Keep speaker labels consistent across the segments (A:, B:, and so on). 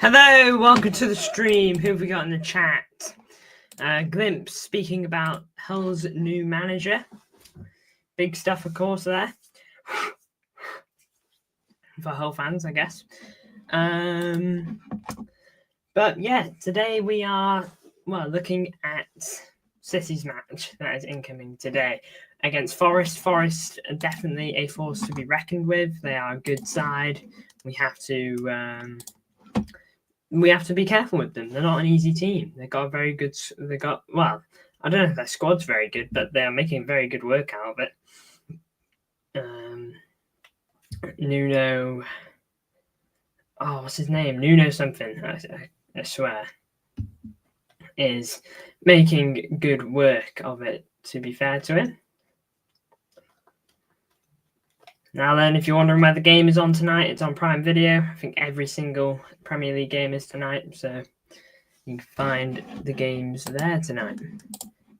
A: Hello, welcome to the stream. Who have we got in the chat? Glimpse speaking about Hull's new manager. Big stuff, of course, there. For Hull fans, I guess. But yeah, today we are, looking at City's match that is incoming today against Forest. Forest are definitely a force to be reckoned with. They are a good side. We have to be careful with them. They're not an easy team. They got a very good. I don't know if their squad's very good, but they are making very good work out of it. Nuno. Oh, what's his name? Nuno something. I swear. Is making good work of it, to be fair to him. Now then, if you're wondering where the game is on tonight, it's on Prime Video. I think every single Premier League game is tonight, so you can find the games there tonight.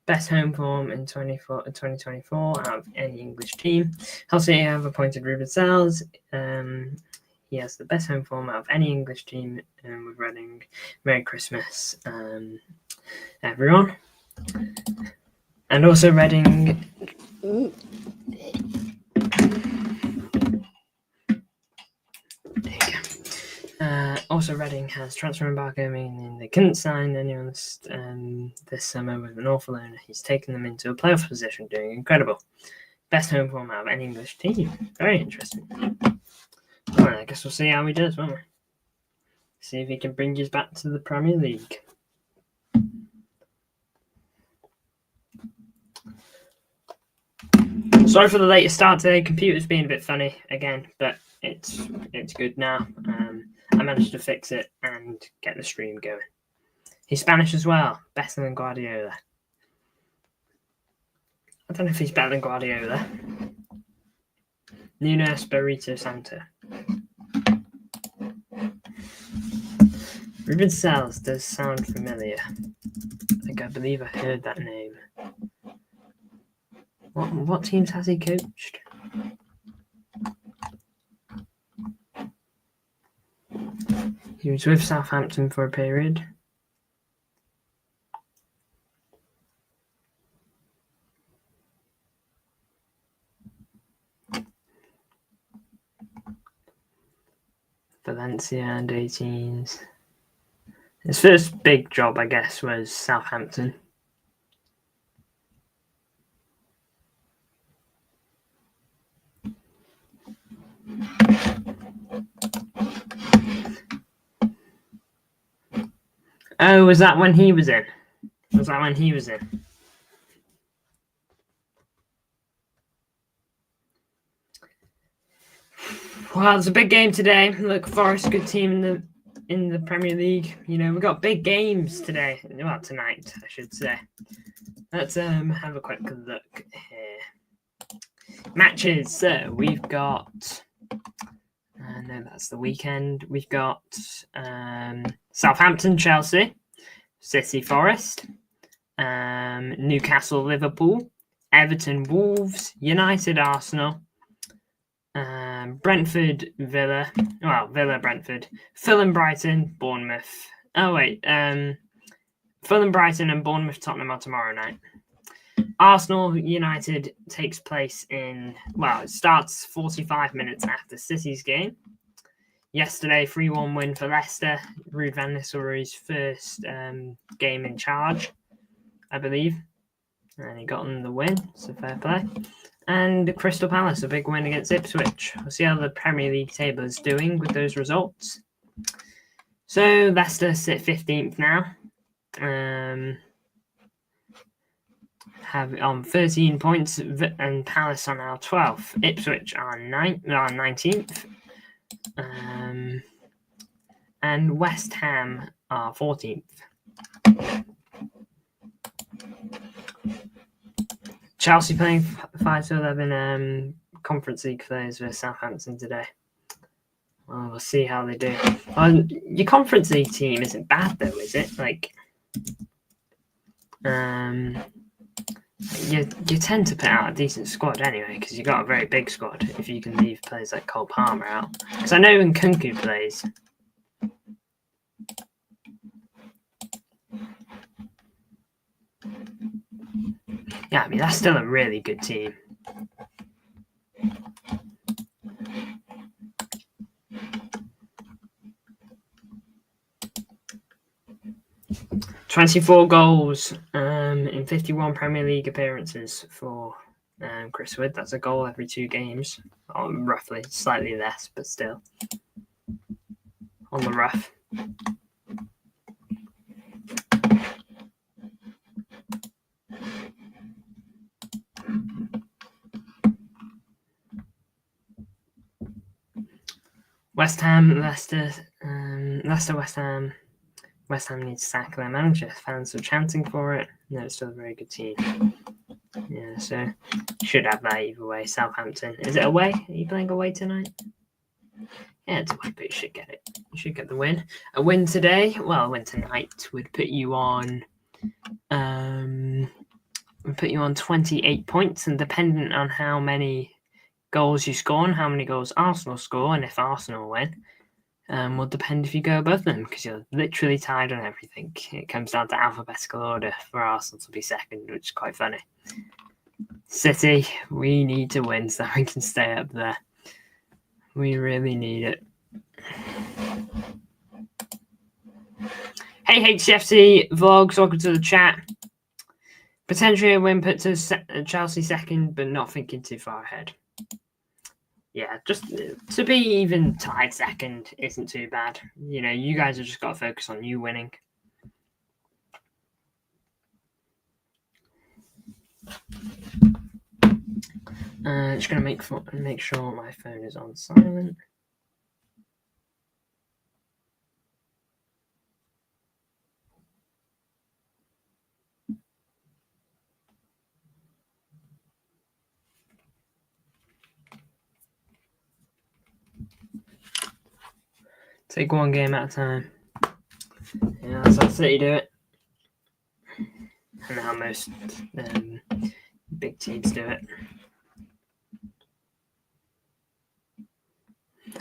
A: Best home form in 2024 out of any English team. Hull City have appointed Ruben Sells. He has the best home form out of any English team with Reading. Merry Christmas, everyone. And also Reading... Also, Reading has transfer embargo, meaning they couldn't sign anyone this summer with an awful owner. He's taken them into a playoff position, doing incredible. Best home form out of any English team. Very interesting. Well, I guess we'll see how he does, won't we? See if he can bring us back to the Premier League. Sorry for the later start today. Computer's being a bit funny again, but it's good now. I managed to fix it and get the stream going. He's Spanish as well, better than Guardiola. I don't know if he's better than Guardiola. Nuno Espirito Santo. Ruben Sells does sound familiar. I believe I heard that name. What teams has he coached? He was with Southampton for a period. Valencia and 18s. His first big job, I guess, was Southampton. Oh, was that when he was in? Well, it's a big game today. Look, Forest, good team in the Premier League. You know, we've got big games today. Well, tonight, I should say. Let's have a quick look here. Matches. So we've got. No, that's the weekend. We've got Southampton, Chelsea, City, Forest, Newcastle, Liverpool, Everton, Wolves, United, Arsenal, Brentford, Villa. Well, Villa, Brentford, Fulham, Brighton, Bournemouth. Fulham, Brighton, and Bournemouth, Tottenham are tomorrow night. Arsenal United takes place it starts 45 minutes after City's game. Yesterday, 3-1 win for Leicester. Ruud van Nistelrooy's first game in charge, I believe. And he got them the win, so fair play. And Crystal Palace, a big win against Ipswich. We'll see how the Premier League table is doing with those results. So Leicester sit 15th now. Have on 13 points, and Palace are now 12th. Ipswich are 19th. And West Ham are 14th. Chelsea playing 5-11 Conference League players versus Southampton today. Well, we'll see how they do. Your Conference League team isn't bad though, is it? You tend to put out a decent squad anyway, because you've got a very big squad if you can leave players like Cole Palmer out. Because I know when Kunku plays, Yeah, I mean, that's still a really good team. "24 goals in 51 Premier League appearances for Chris Wood. That's a goal every 2 games. Roughly, slightly less, but still. On the rough. West Ham, Leicester, West Ham. West Ham needs to sack their manager. Fans are chanting for it. No, it's still a very good team. Yeah, so should have that either way. Southampton. Is it away? Are you playing away tonight? Yeah, it's away, but you should get it. You should get the win. A win today, well, a win tonight would put you on 28 points, and dependent on how many goals you score and how many goals Arsenal score, and if Arsenal win, will depend if you go above them, because you're literally tied on everything. It comes down to alphabetical order for Arsenal to be second, which is quite funny. City, we need to win so we can stay up there. We really need it. Hey, HCFC vlogs, welcome to the chat. Potentially a win put to Chelsea second, but not thinking too far ahead. Yeah, just to be even tied second isn't too bad. You know, you guys have just got to focus on you winning. Just going to make sure my phone is on silent. Take one game at a time. Yeah, that's how City do it. And how most big teams do it.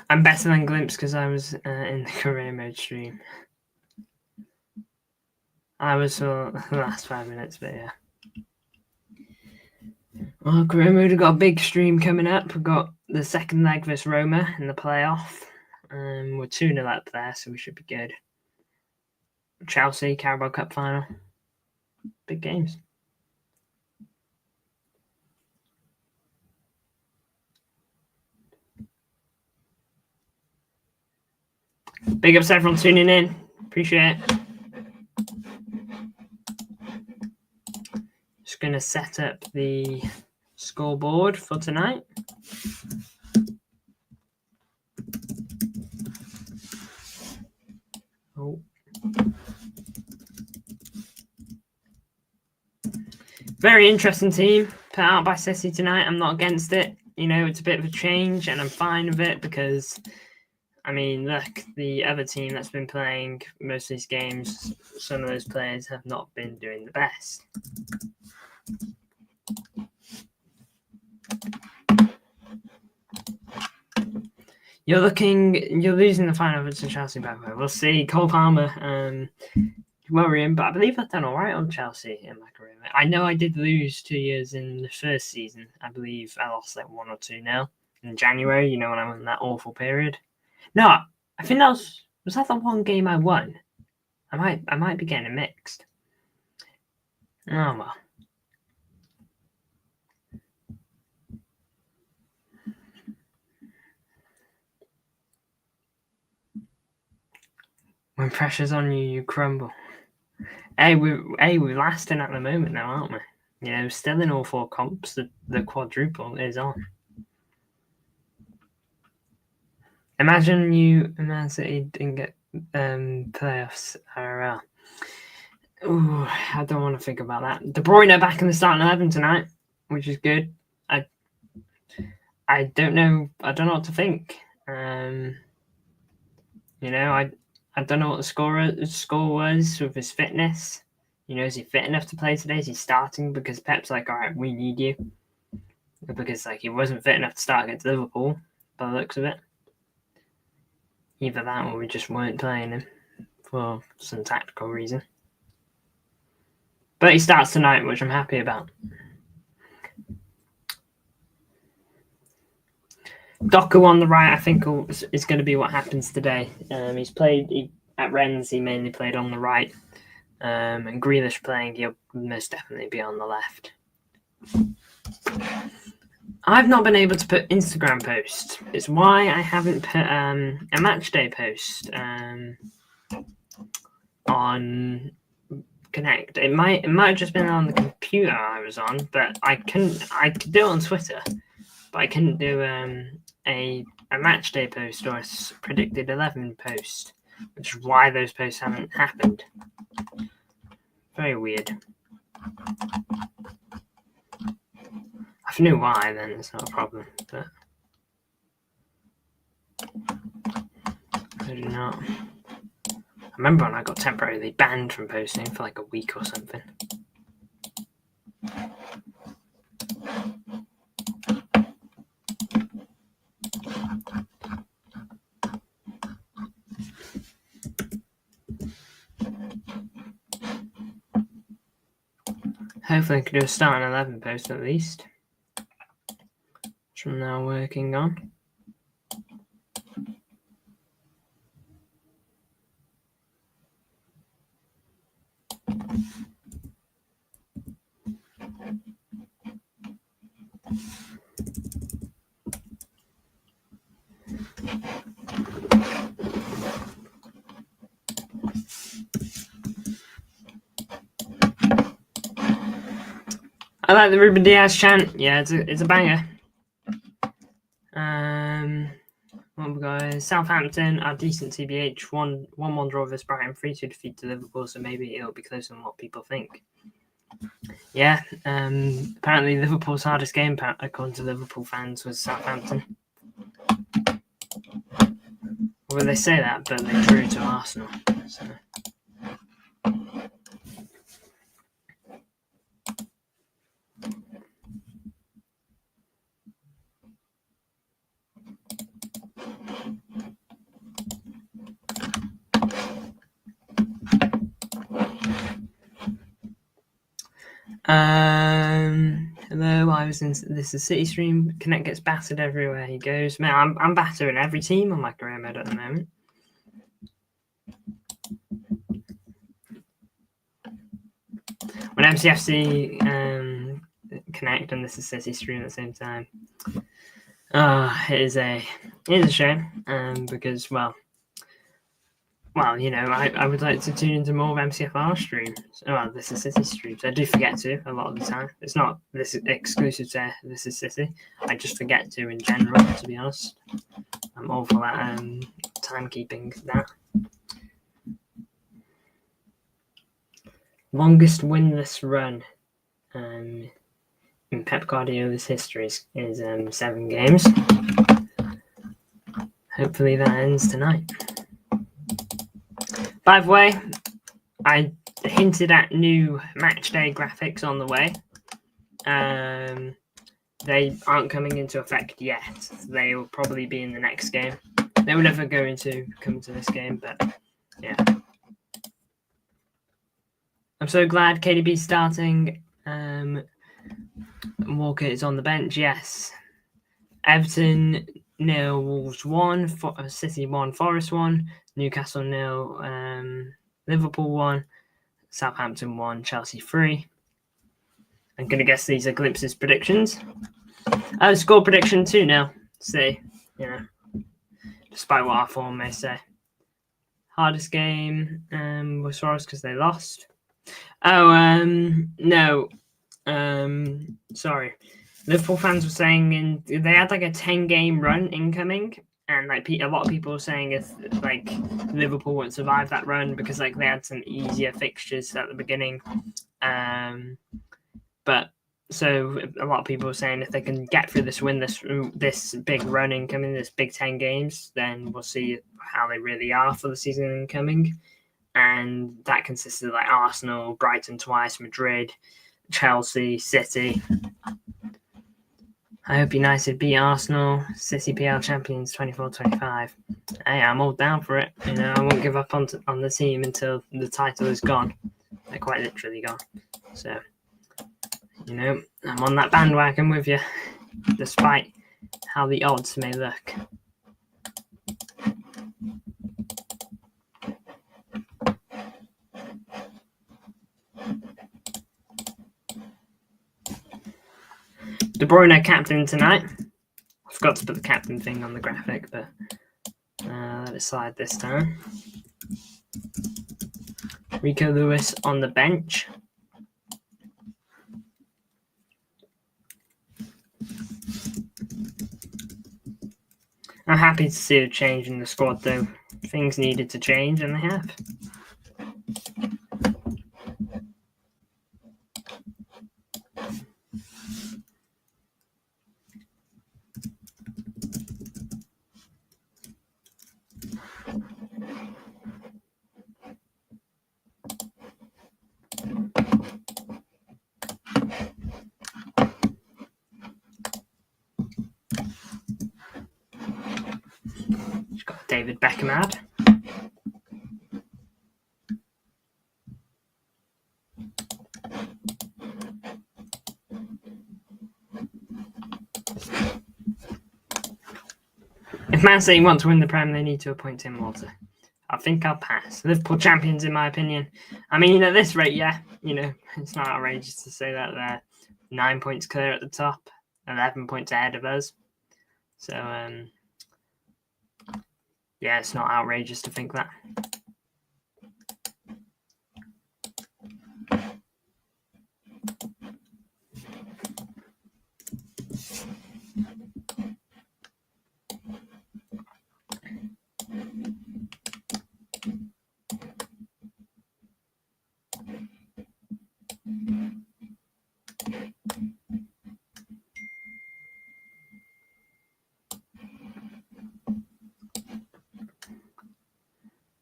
A: I'm better than Glimpse because I was in the career mode stream. I was for the last 5 minutes, but yeah. Well, career mode, we've got a big stream coming up. We've got the second leg versus Roma in the playoff. We're 2-0 up there, so we should be good. Chelsea, Carabao Cup final. Big games. Big ups everyone tuning in. Appreciate it. Just going to set up the scoreboard for tonight. Oh. Very interesting team put out by City tonight. I'm not against it. You know, it's a bit of a change, and I'm fine with it because, I mean, look, the other team that's been playing most of these games, some of those players have not been doing the best. You're losing the final to Chelsea, by the way. We'll see. Cole Palmer, worrying, but I believe I've done all right on Chelsea in my career. I know I did lose 2 years in the first season. I believe I lost like 1 or 2-0 in January, you know, when I went in that awful period. No, I think that was that the one game I won? I might be getting it mixed. Oh well. When pressure's on you, you crumble. Hey, we're lasting at the moment now, aren't we? You know, still in all 4 comps, the quadruple is on. Imagine Man City didn't get playoffs IRL. Ooh, I don't want to think about that. De Bruyne back in the starting 11 tonight, which is good. I don't know. I don't know what to think. You know, I don't know what the score was with his fitness. You know, is he fit enough to play today? Is he starting? Because Pep's like, all right, we need you. Because like he wasn't fit enough to start against Liverpool, by the looks of it. Either that or we just weren't playing him for some tactical reason. But he starts tonight, which I'm happy about. Doku on the right, I think, is going to be what happens today. He's played at Rennes. He mainly played on the right, and Grealish playing. He'll most definitely be on the left. I've not been able to put Instagram posts. It's why I haven't put a match day post on Connect. It might have just been on the computer I was on, but I could do it on Twitter, but I couldn't do a match day post or a predicted 11 post, which is why those posts haven't happened. Very weird. If I knew why, then it's not a problem, but I do not. I remember when I got temporarily banned from posting for like a week or something. Hopefully I can do a start and 11 post at least, which I'm now working on. I like the Ruben Diaz chant. Yeah, it's a banger. What we got? Southampton are decent TBH. 1-1 draw versus Brighton. 3-2 defeat to Liverpool. So maybe it'll be closer than what people think. Yeah. Apparently Liverpool's hardest game, according to Liverpool fans, was Southampton. Well, they say that, but they drew to Arsenal. So. Hello, I was in this is City Stream. Connect gets battered everywhere he goes. Man, I'm battering every team on my career mode at the moment. When MCFC Connect and this is City Stream at the same time. It is a shame. Because well, you know, I would like to tune into more of MCFR streams. Well, this is City streams. I do forget to a lot of the time. It's not this is exclusive to This is City. I just forget to in general, to be honest. I'm awful at timekeeping that. Longest winless run in Pep Guardiola's history is 7 games. Hopefully that ends tonight. By the way, I hinted at new matchday graphics on the way. They aren't coming into effect yet. They will probably be in the next game. They were never going to come to this game, but yeah. I'm so glad KDB's starting. Walker is on the bench, yes. Everton 0, Wolves 1, City 1, Forest 1, Newcastle 0, Liverpool 1, Southampton 1, Chelsea 3. I'm going to guess these are Glimpses predictions. Score prediction 2-0. See, you know, despite what our form may say. Hardest game was Forest because they lost. No. Sorry. Liverpool fans were saying they had like a 10-game run incoming, and like a lot of people were saying if like Liverpool won't survive that run because like they had some easier fixtures at the beginning. But so a lot of people were saying if they can get through this big run incoming, this big 10 games, then we'll see how they really are for the season incoming. And that consists of like Arsenal, Brighton twice, Madrid, Chelsea, City. I hope United beat Arsenal, City PL champions 24-25. Hey, I'm all down for it. You know, I won't give up on the team until the title is gone. They're quite literally gone. So, you know, I'm on that bandwagon with you, despite how the odds may look. De Bruyne captain tonight. I forgot to put the captain thing on the graphic, but let it slide this time. Rico Lewis on the bench. I'm happy to see a change in the squad, though. Things needed to change, and they have. She's got David Beckham out. If Man City want to win the Prem, they need to appoint Tim Walter. I think I'll pass. Liverpool champions, in my opinion. I mean, at this rate, yeah, it's not outrageous to say that they're 9 points clear at the top, 11 points ahead of us. So, yeah, it's not outrageous to think that.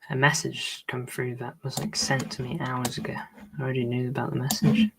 A: A message come through that was sent to me hours ago. I already knew about the message.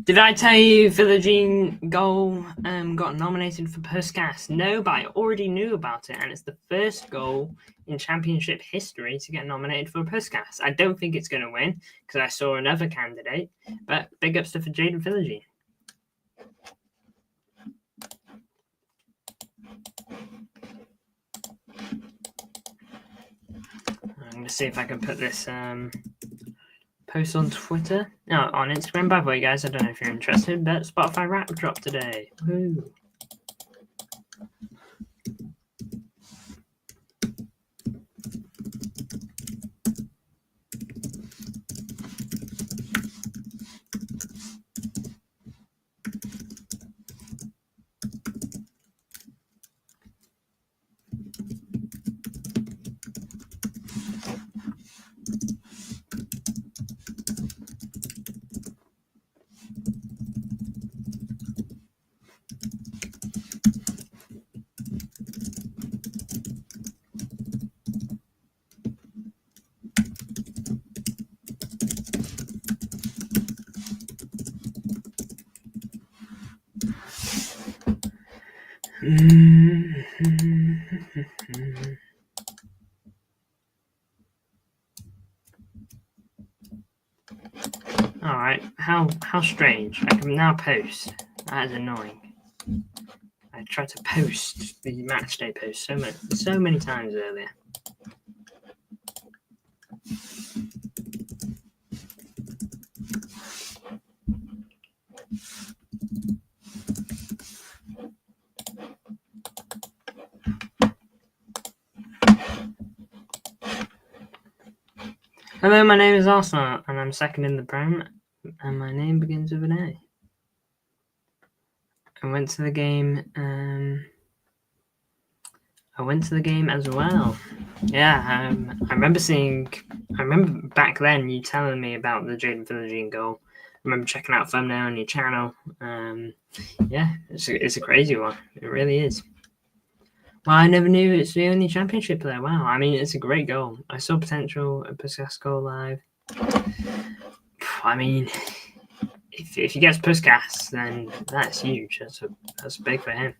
A: Did I tell you Villagine goal got nominated for Puskas? No, but I already knew about it, and it's the first goal in Championship history to get nominated for Puskas. I don't think it's going to win, because I saw another candidate, but big ups to Jaden Villagine. I'm going to see if I can put this post on Twitter. No, on Instagram. By the way, guys, I don't know if you're interested, but Spotify rap dropped today. Woo. Alright, how strange. I can now post. That is annoying. I tried to post the matchday post so many times earlier. Hello, my name is Arsenal, and I'm second in the Prem, and my name begins with an A. I went to the game as well. Yeah, I remember back then you telling me about the Jaden Villagine goal. I remember checking out thumbnail on your channel. Yeah, it's a crazy one. It really is. Well, I never knew it's the only championship player. Wow, I mean, it's a great goal. I saw potential at Puskas goal live. I mean, if he gets Puskas, then that's huge. That's big for him.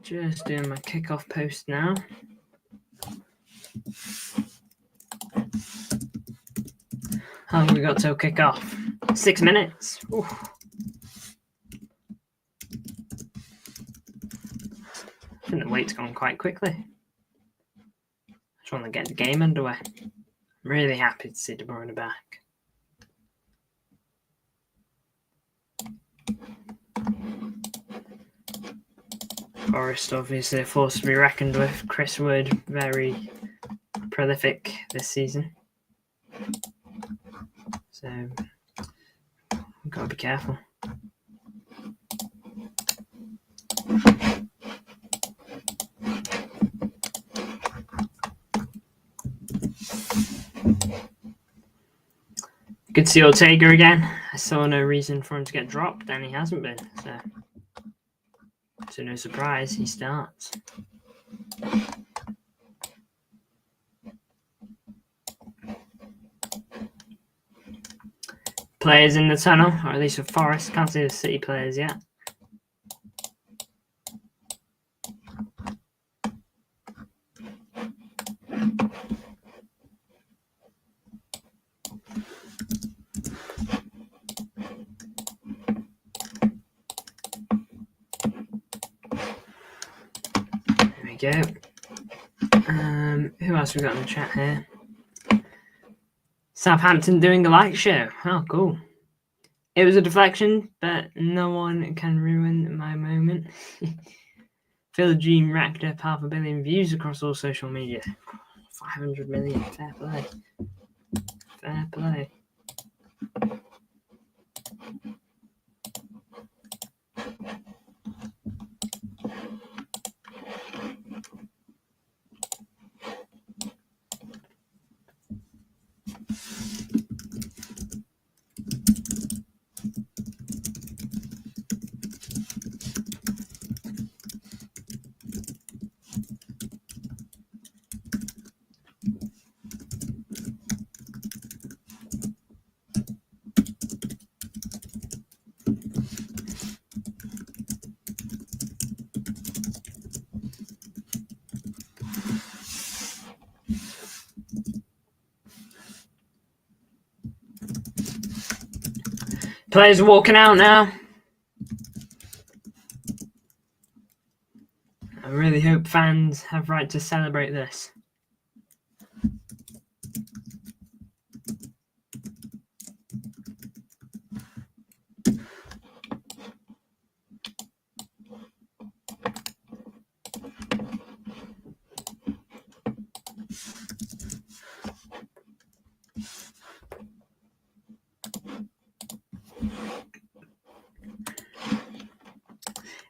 A: Just doing my kickoff post now. How long have we got till kickoff? 6 minutes. Oof. I think the wait's gone quite quickly. Just want to get the game underway. I'm really happy to see De Bruyne back. Forrest, obviously, a force to be reckoned with. Chris Wood, very prolific this season. So, we've got to be careful. Good to see Ortega again. I saw no reason for him to get dropped, and he hasn't been. So no surprise, he starts. Players in the tunnel, or at least for Forest. Can't see the City players yet. Go. Who else we got in the chat here? Southampton doing a light show. Oh, cool. It was a deflection, but no one can ruin my moment. Phil Jean racked up 500 million views across all social media. 500 million. Fair play. Fair play. Players are walking out now. I really hope fans have right to celebrate this.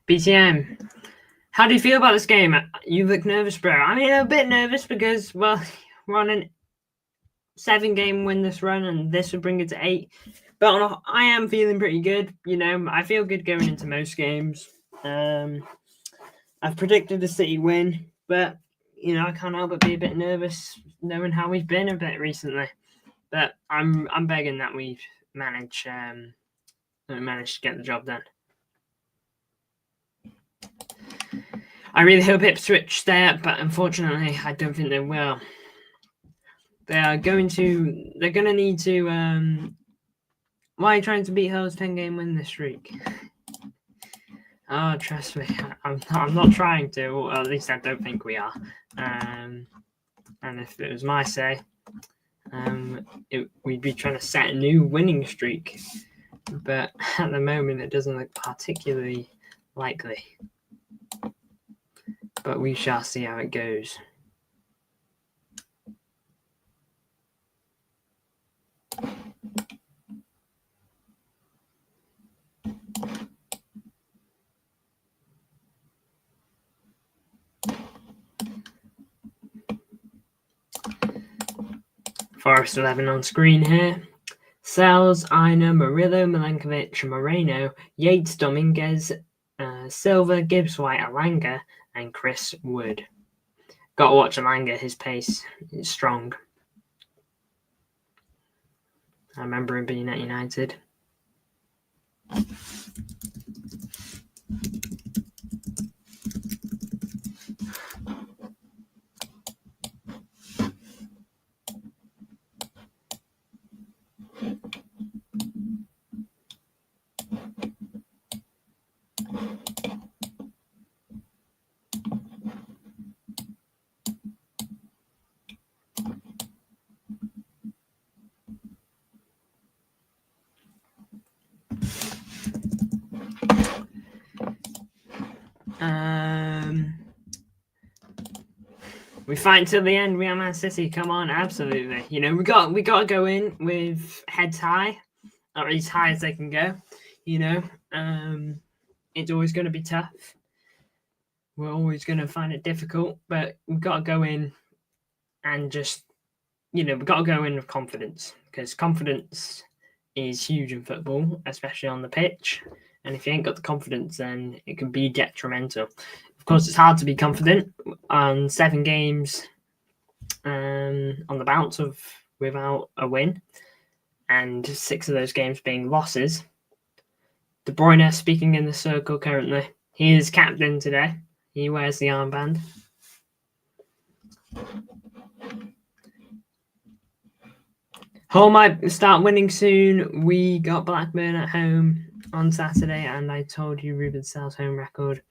A: BTM, how do you feel about this game? You look nervous, bro. I mean, I'm a bit nervous because, well, we're on a 7-game winless run, and this would bring it to 8. But I am feeling pretty good. You know, I feel good going into most games. I've predicted a City win, but, you know, I can't help but be a bit nervous knowing how we've been a bit recently. But I'm begging that we manage to get the job done. I really hope Ipswich stay up, but unfortunately, I don't think they will. They're going to need to. Why are you trying to beat Hull's 10-game win this streak? Oh, trust me, I'm not trying to. Or at least I don't think we are. And if it was my say, we'd be trying to set a new winning streak. But at the moment, it doesn't look particularly likely. But we shall see how it goes. Forest 11 on screen here. Sells, Aina, Murillo, Milenkovic, Moreno, Yates, Dominguez, Silva, Gibbs, White, Alanga, and Chris Wood. Got to watch Alanga. His pace is strong. I remember him being at United. We fight until the end. We are Man City. Come on, absolutely. You know, we got to go in with heads high, or as high as they can go. You know, it's always going to be tough. We're always going to find it difficult, but we've got to go in and just, you know, we've got to go in with confidence, because confidence is huge in football, especially on the pitch. And if you ain't got the confidence, then it can be detrimental. Of course, it's hard to be confident on 7 games on the bounce of without a win, and 6 of those games being losses. De Bruyne speaking in the circle currently. He is captain today. He wears the armband. Hull might start winning soon. We got Blackburn at home on Saturday, and I told you Ruben Sal's home record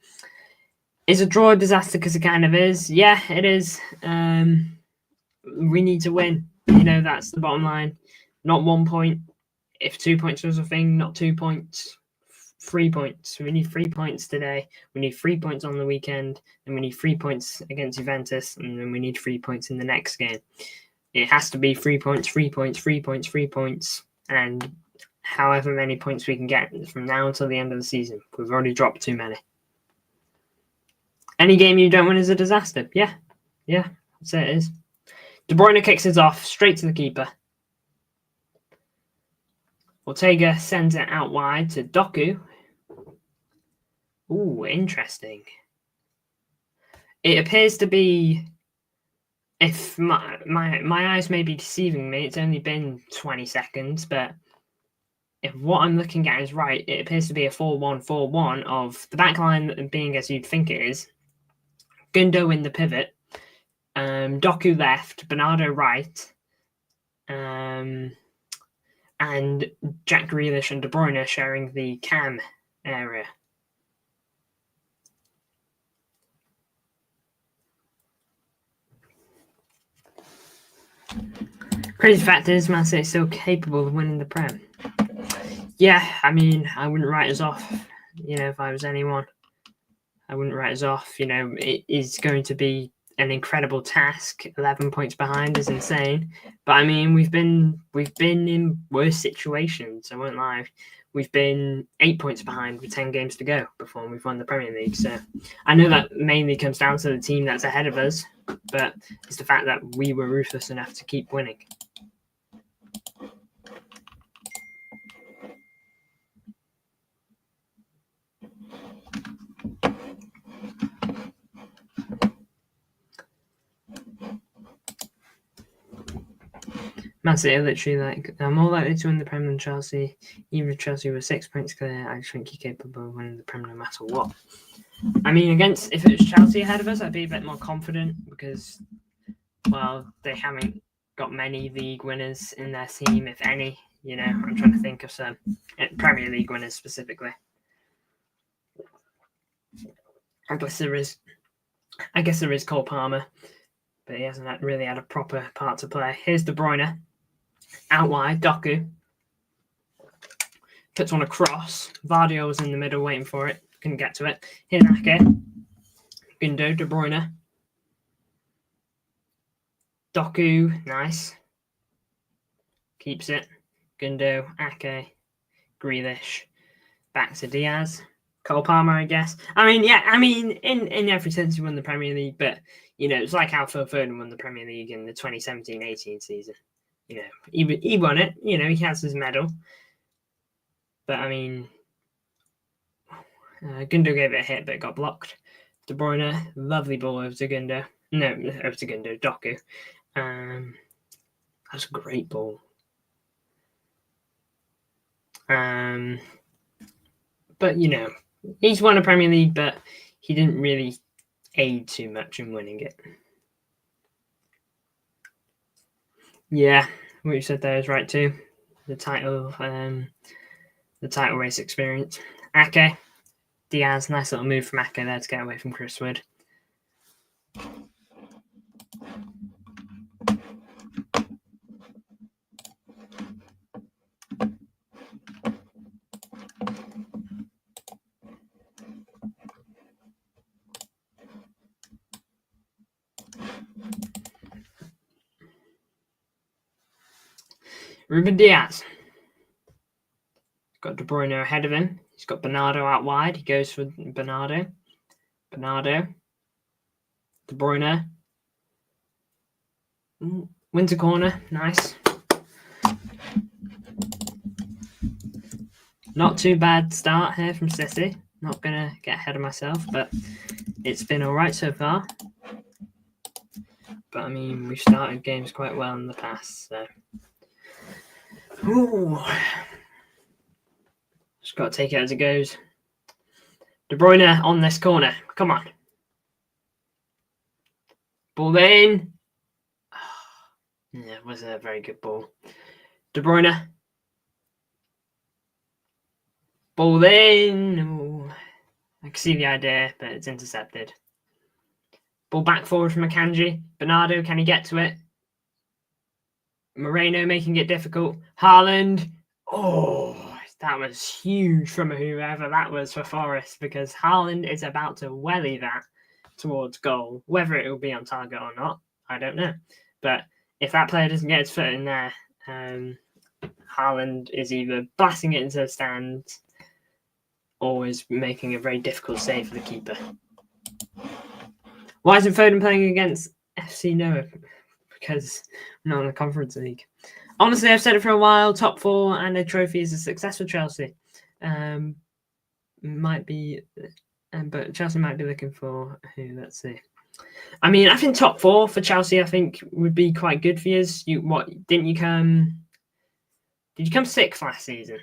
A: is a draw disaster, because it kind of is. Yeah, it is. We need to win. You know, that's the bottom line. Not 1 point. If 2 points was a thing, not 2 points. 3 points. We need 3 points today. We need 3 points on the weekend, and we need 3 points against Juventus, and then we need 3 points in the next game. It has to be 3 points, 3 points, 3 points, 3 points, and however many points we can get from now until the end of the season. We've already dropped too many. Any game you don't win is a disaster. Yeah, I'd say it is. De Bruyne kicks it off straight to the keeper. Ortega sends it out wide to Doku. Ooh, interesting. It appears to be, if my eyes may be deceiving me, it's only been 20 seconds, but if what I'm looking at is right, it appears to be a 4-1-4-1 of the back line being as you'd think it is. Gundo in the pivot, Doku left, Bernardo right, and Jack Grealish and De Bruyne sharing the cam area. Crazy fact is, Man City is still capable of winning the Prem. Yeah, I mean, I wouldn't write us off. You know, if I was anyone, I wouldn't write us off. You know, it is going to be an incredible task. 11 points behind is insane. But I mean, we've been in worse situations. I won't lie. We've been 8 points behind with 10 games to go before we've won the Premier League. So I know that mainly comes down to the team that's ahead of us, but it's the fact that we were ruthless enough to keep winning. Man City are literally more likely to win the Prem than Chelsea. Even if Chelsea were 6 points clear, I think you're capable of winning the Prem no matter what. I mean, if it was Chelsea ahead of us, I'd be a bit more confident because, well, they haven't got many league winners in their team, if any. You know, I'm trying to think of some Premier League winners specifically. I guess there is Cole Palmer, but he hasn't really had a proper part to play. Here's De Bruyne. Out wide, Doku. Puts on a cross. Vardio was in the middle waiting for it. Couldn't get to it. Here's Ake. Gundo, De Bruyne. Doku, nice. Keeps it. Gundo, Ake, Grealish. Back to Diaz. Cole Palmer, I guess. In every sense, he won the Premier League, but, you know, it's like how Phil Foden won the Premier League in the 2017-18 season. you know, he won it. You know, he has his medal. But I mean, Gundo gave it a hit, but it got blocked. De Bruyne, lovely ball over to Gundo. No, over to Gundo, Doku. That's a great ball. But you know, he's won a Premier League, but he didn't really aid too much in winning it. Yeah, what you said there is right too. The title race experience. Ake, Diaz, nice little move from Ake there to get away from Chris Wood. Ruben Diaz. Got De Bruyne ahead of him. He's got Bernardo out wide. He goes for Bernardo. De Bruyne. Wins a corner. Nice. Not too bad start here from City. Not going to get ahead of myself, but it's been all right so far. But, I mean, we've started games quite well in the past, so... Ooh. Just got to take it as it goes. De Bruyne on this corner. Come on. Ball in. Yeah, it was a very good ball. De Bruyne. Ball in. Ooh. I can see the idea, but it's intercepted. Ball back forward from Akanji. Bernardo, can he get to it? Moreno making it difficult. Haaland. Oh, that was huge from whoever that was for Forest, because Haaland is about to welly that towards goal. Whether it will be on target or not, I don't know. But if that player doesn't get his foot in there, Haaland is either blasting it into the stands or is making a very difficult save for the keeper. Why isn't Foden playing against FC Noah? Because we're not in the Conference League. Honestly, I've said it for a while. Top 4 and a trophy is a success for Chelsea. Might be, but Chelsea might be looking for who? Let's see. I mean, I think top 4 for Chelsea, I think, would be quite good for you. Did you come 6th last season?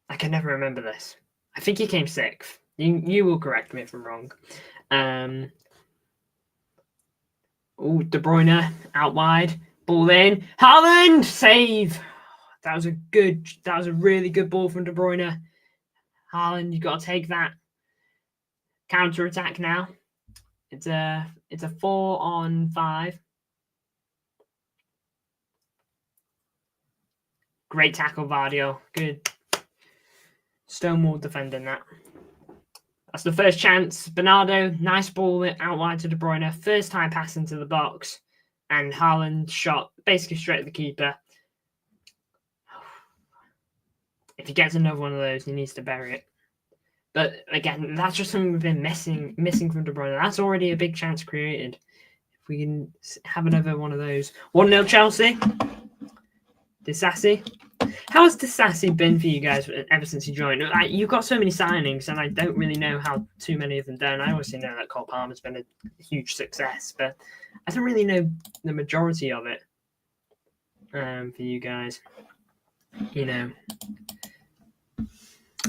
A: I can never remember this. I think you came 6th. You will correct me if I'm wrong. De Bruyne out wide, ball in, Haaland save. That was a really good ball from De Bruyne. Haaland, you got to take that. Counter attack now. It's a 4-on-5. Great tackle, Vardio. Good stonewall defending that. That's the first chance. Bernardo, nice ball out wide to De Bruyne. First time pass into the box. And Haaland shot basically straight at the keeper. If he gets another one of those, he needs to bury it. But again, that's just something we've been missing from De Bruyne. That's already a big chance created. If we can have another one of those. 1-0 Chelsea. Disasi. How has Disasi been for you guys ever since you joined? You've got so many signings, and I don't really know how too many of them done. I obviously know that Cole Palmer's been a huge success, but I don't really know the majority of it for you guys. You know,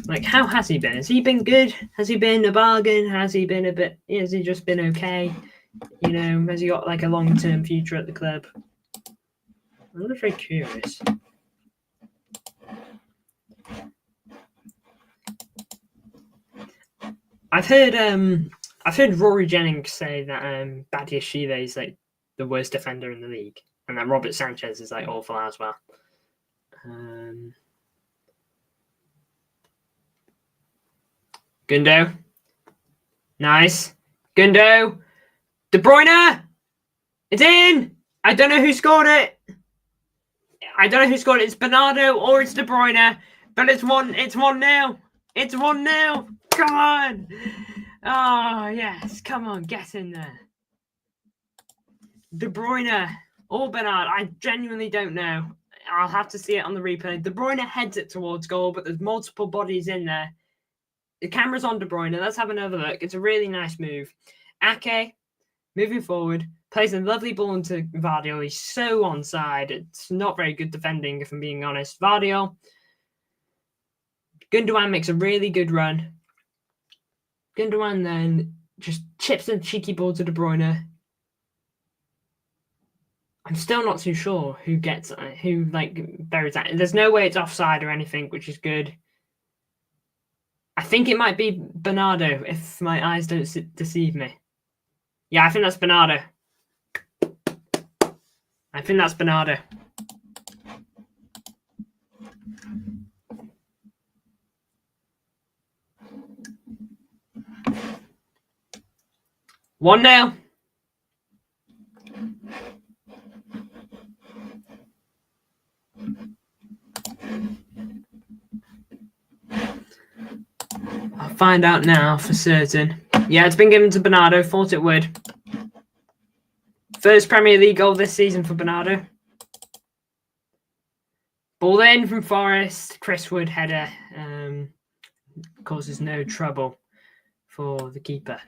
A: like, how has he been? Has he been good? Has he been a bargain? Has he been a bit? Has he just been okay? You know, has he got like a long-term future at the club? I'm very curious. I've heard Rory Jennings say that Badiashile is like the worst defender in the league, and that Robert Sanchez is like awful as well. Gundo, nice. Gundo, De Bruyne, it's in. I don't know who scored it. It's Bernardo or it's De Bruyne, but it's 1-0. It's 1-0. Come on. Oh, yes. Come on. Get in there. De Bruyne or Bernard. I genuinely don't know. I'll have to see it on the replay. De Bruyne heads it towards goal, but there's multiple bodies in there. The camera's on De Bruyne. Let's have another look. It's a really nice move. Ake, moving forward, plays a lovely ball into Vardio. He's so onside. It's not very good defending, if I'm being honest. Vardio. Gundogan makes a really good run. Gundogan then just chips a cheeky ball to De Bruyne. I'm still not too sure who buries that. There's no way it's offside or anything, which is good. I think it might be Bernardo, if my eyes don't deceive me. Yeah, I think that's Bernardo. I think that's Bernardo. One now. I'll find out now for certain. Yeah, it's been given to Bernardo. Thought it would. First Premier League goal this season for Bernardo. Ball in from Forrest. Chris Wood header. Causes no trouble for the keeper.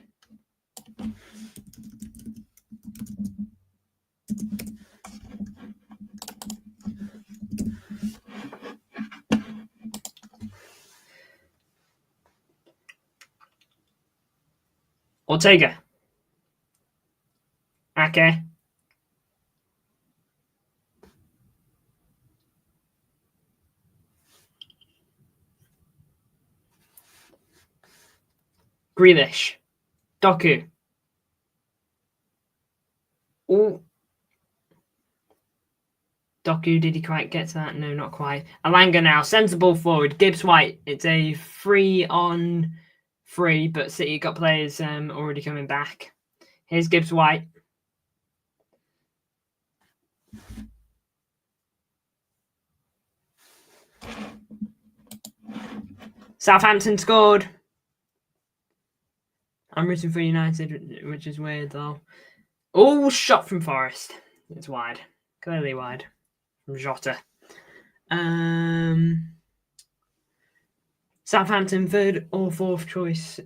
A: Ortega. Ake. Grealish. Doku. Ooh. Doku, did he quite get to that? No, not quite. Alanga now sends the ball forward. Gibbs White. It's a 3-on-3, but City got players already coming back. Here's Gibbs White. Southampton scored. I'm rooting for United, which is weird though. Oh, shot from Forrest. It's wide. Clearly wide. From Jota. Southampton third or fourth choice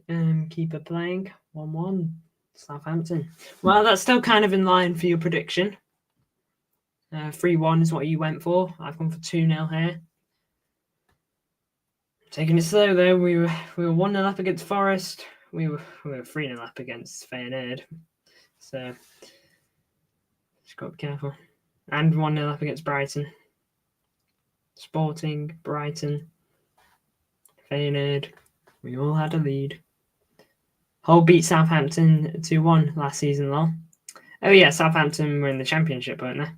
A: keeper playing. 1-1. Southampton. Well, that's still kind of in line for your prediction. 3-1 is what you went for. I've gone for 2-0 here. Taking it slow though. We were 1-0 up against Forest. We were 3-0 up against Feyenoord. So just got to be careful. And 1-0 up against Brighton. Sporting, Brighton, Feyenoord. We all had a lead. Hull beat Southampton 2-1 last season though. Oh yeah, Southampton were in the Championship, weren't they?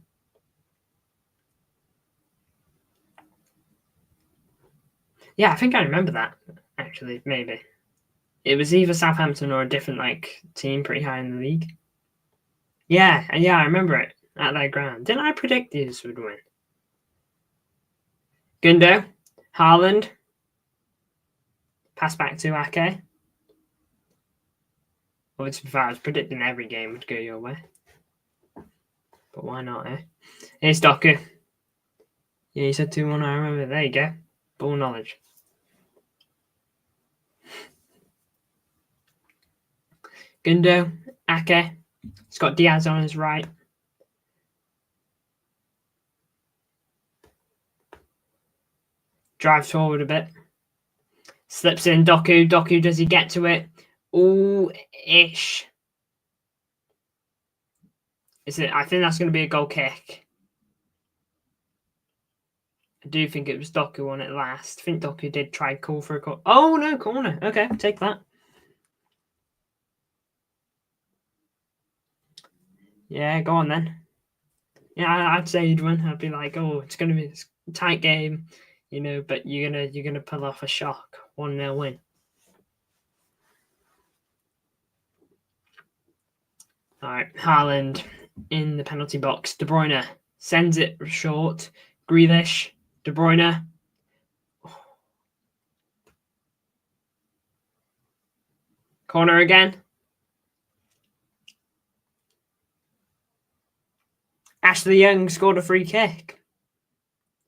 A: Yeah, I think I remember that, actually, maybe. It was either Southampton or a different team pretty high in the league. Yeah, I remember it at their ground. Didn't I predict these would win? Gundo, Haaland. Pass back to Ake. Well, to be fair, I was predicting every game would go your way. But why not, eh? Here's Doku. Yeah, you said 2-1, I remember. There you go. Ball knowledge. Gundo, Ake. He's got Diaz on his right. Drives forward a bit. Slips in Doku. Doku, does he get to it? Ooh-ish. Is it? I think that's going to be a goal kick. I do think it was Doku on it last. I think Doku did try call for a call. Oh, no, corner. Okay, take that. Yeah, go on then. Yeah, I'd say you'd win. I'd be like, oh, it's going to be a tight game, but you're gonna pull off a shock 1-0 win. All right, Haaland in the penalty box. De Bruyne sends it short. Grealish, De Bruyne. Corner again. Ashley Young scored a free kick.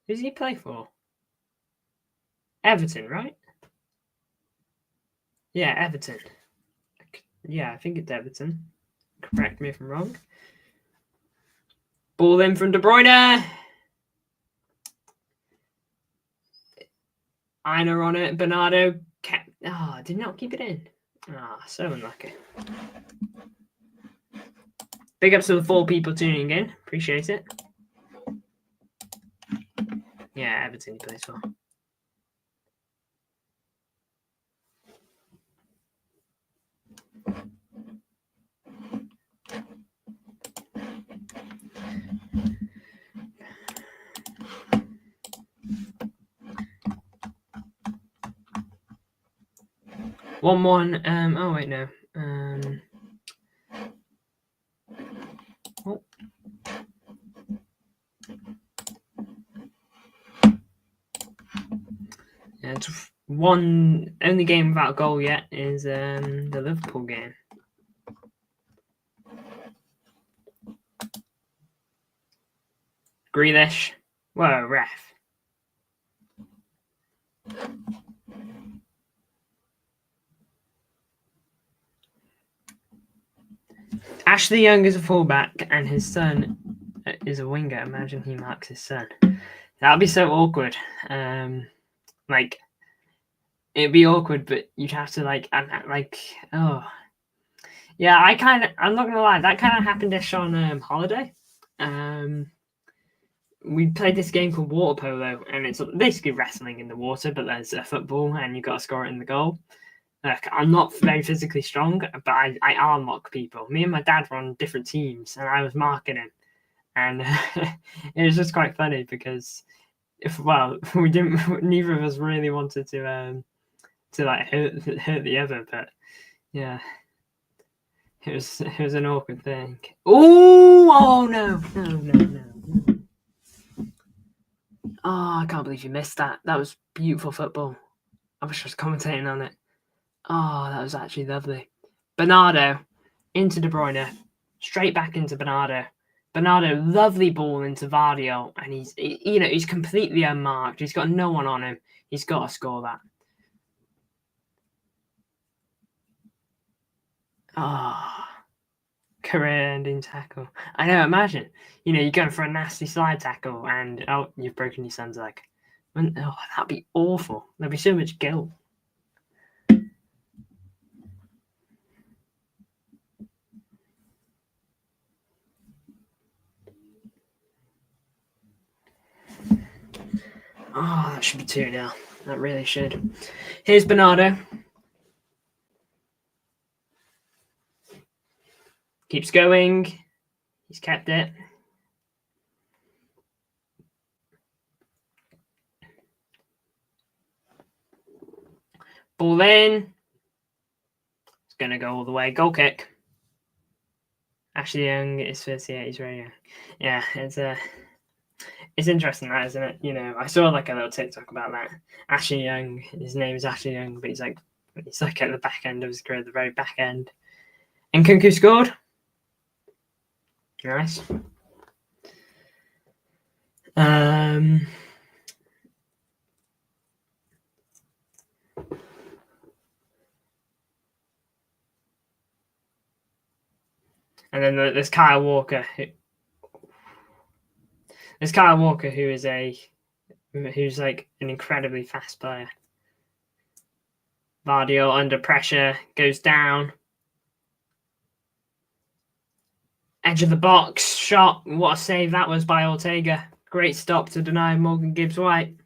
A: Who does he play for? Everton, right? Yeah, Everton. Yeah, I think it's Everton. Correct me if I'm wrong. Ball in from De Bruyne. Einer on it. Bernardo kept. Oh, did not keep it in. Ah, oh, so unlucky. Big ups to the 4 people tuning in. Appreciate it. Yeah, Everton he plays for. One. Oh wait, no. Oh. Yeah, it's one. Only game without a goal yet is the Liverpool game. Grealish. Whoa, ref. Ashley Young is a fullback and his son is a winger. Imagine he marks his son. That'd be so awkward. Like, it'd be awkward, but you'd have to oh. Yeah, I'm not gonna lie, that kind of happened-ish on holiday. We played this game called water polo, and it's basically wrestling in the water, but there's a football, and you've got to score it in the goal. Look, I'm not very physically strong, but I arm lock people. Me and my dad were on different teams, and I was marking him, and it was just quite funny because, we didn't. Neither of us really wanted to like hurt the other, but yeah, it was an awkward thing. Oh no! Oh, I can't believe you missed that. That was beautiful football. I wish I was commentating on it. Oh, that was actually lovely. Bernardo into De Bruyne, straight back into Bernardo. Bernardo, lovely ball into Vardio, and he's completely unmarked. He's got no one on him. He's got to score that. Oh, career-ending tackle. I know. Imagine, you're going for a nasty slide tackle, and you've broken your son's leg. Oh, that'd be awful. There'd be so much guilt. Oh, that should be 2-0. That really should. Here's Bernardo. Keeps going. He's kept it. Ball in. It's going to go all the way. Goal kick. Ashley Young is 38. He's very young. Yeah, it's interesting, that, isn't it? I saw like a little TikTok about that. Ashley Young, his name is Ashley Young, but he's like at the back end of his career, the very back end. And Kunku scored. Nice. And then there's Kyle Walker. There's Kyle Walker, who's like an incredibly fast player. Vardio under pressure, goes down. Edge of the box, shot. What a save that was by Ortega. Great stop to deny Morgan Gibbs-White.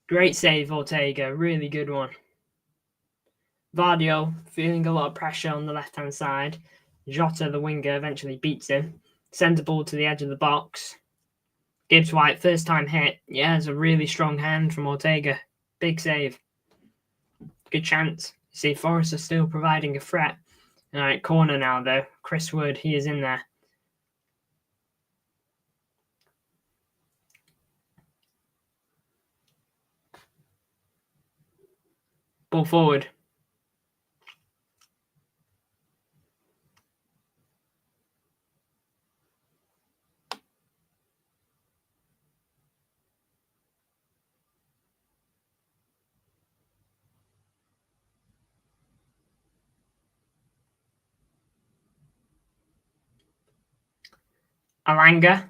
A: Great save, Ortega. Really good one. Vardio feeling a lot of pressure on the left-hand side. Jota, the winger, eventually beats him. Sends the ball to the edge of the box. Gibbs-White, first time hit. Yeah, it's a really strong hand from Ortega. Big save. Good chance. You see, Forrest are still providing a threat. All right, corner now, though. Chris Wood, he is in there. Ball forward. Alanga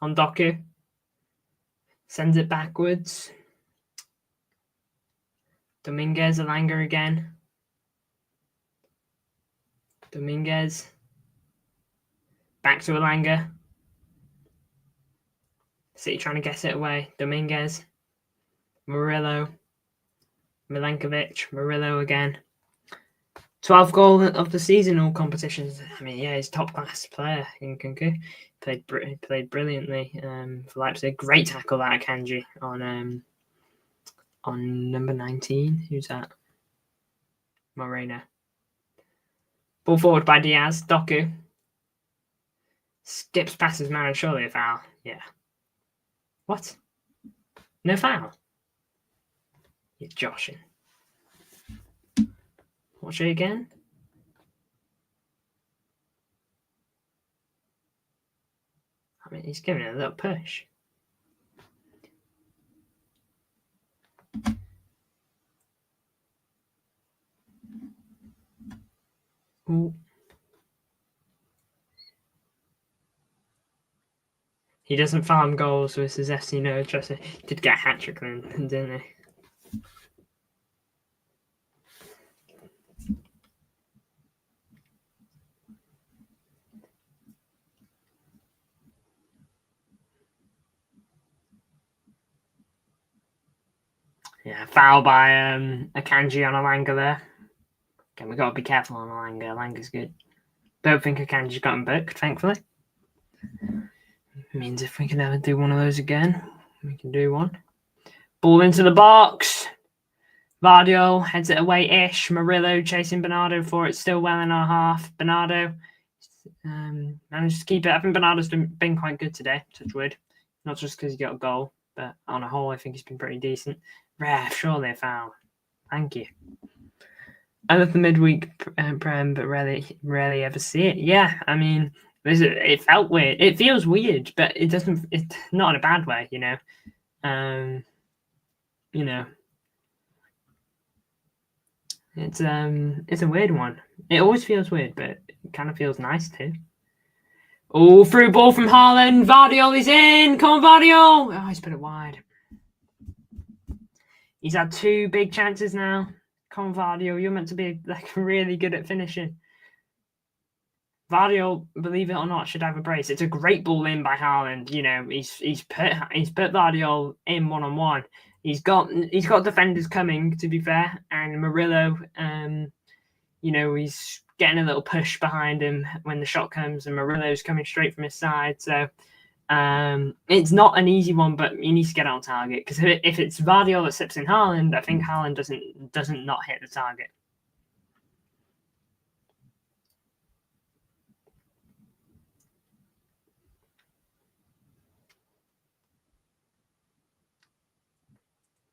A: on Doku. Sends it backwards. Dominguez, Alanga again. Dominguez. Back to Alanga. City trying to get it away. Dominguez. Murillo. Milenkovic. Murillo again. 12th goal of the season, all competitions. I mean, yeah, he's top class player in Kunku. Played brilliantly for Leipzig. Great tackle that Akanji on number 19. Who's that? Moreno. Ball forward by Diaz. Doku. Skips past his man, surely a foul. Yeah. What? No foul? You're joshing. Watch it again. I mean, he's giving it a little push. Ooh. He doesn't farm goals with his FC No Trust. He did get a hat trick then, didn't he? Yeah, foul by Akanji on Alanga there. Okay, we've got to be careful on Alanga. Alanga's good. Don't think Akanji's gotten booked, thankfully. Means if we can ever do one of those again, we can do one. Ball into the box. Vardio heads it away-ish. Murillo chasing Bernardo for it. Still well in our half. Bernardo managed to keep it. I think Bernardo's been quite good today, touch wood. Not just because he got a goal, but on a whole, I think he's been pretty decent. Ref, surely a foul. Thank you. I love the midweek prem, but rarely ever see it. Yeah, I mean, it felt weird. It feels weird, but it doesn't. It's not in a bad way, you know. It's a weird one. It always feels weird, but it kind of feels nice too. Oh, through ball from Haaland. Vardio is in. Come on, Vardio. Oh, he's put it wide. He's had 2 big chances now. Come on, Vardio. You're meant to be like really good at finishing. Vardio, believe it or not, should have a brace. It's a great ball in by Haaland. You know, he's put Vardio in 1-on-1. He's got defenders coming, to be fair, and Murillo, you know, he's getting a little push behind him when the shot comes, and Murillo's coming straight from his side. So it's not an easy one, but he needs to get on target, because if it's Vardio that slips in Haaland, I think Haaland doesn't not hit the target.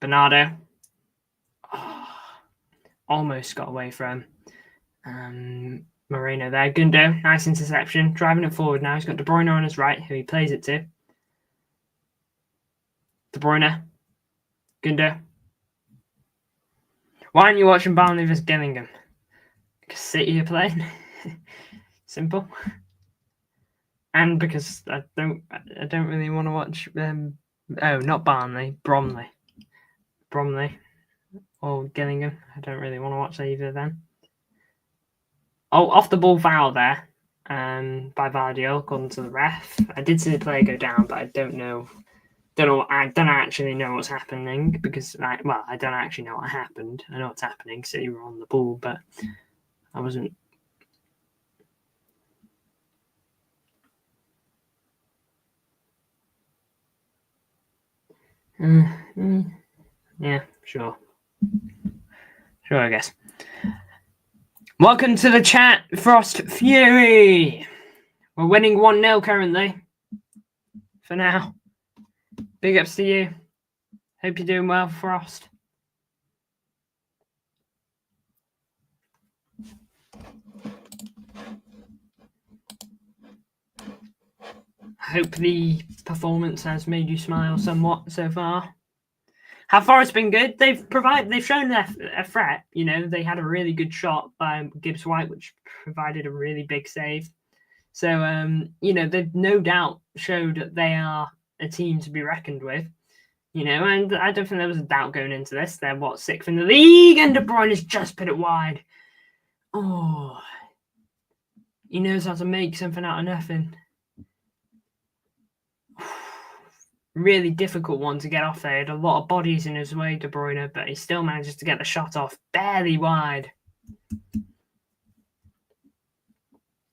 A: Bernardo. Oh, almost got away from Moreno there. Gundo, nice interception. Driving it forward now. He's got De Bruyne on his right, who he plays it to. De Bruyne. Gundo. Why aren't you watching Burnley vs Gillingham? Because City are playing. Simple. And because I don't really want to watch not Burnley, Bromley or Gillingham. I don't really want to watch either of them. Oh, off the ball foul there by Vardio, according to the ref. I did see the player go down, but I don't actually know what's happening, because I don't actually know what happened. I know what's happening, City were on the ball, but I wasn't. Yeah, sure, I guess. Welcome to the chat, Frost Fury. We're winning 1-0 currently. For now. Big ups to you. Hope you're doing well, Frost. I hope the performance has made you smile somewhat so far. Have Forest been good? They've shown a threat. You know, they had a really good shot by Gibbs White, which provided a really big save. So, they've no doubt showed that they are a team to be reckoned with. And I don't think there was a doubt going into this. They're, 6th in the league, and De Bruyne has just put it wide. Oh, he knows how to make something out of nothing. Really difficult one to get off there. He had a lot of bodies in his way, De Bruyne, but he still manages to get the shot off barely wide.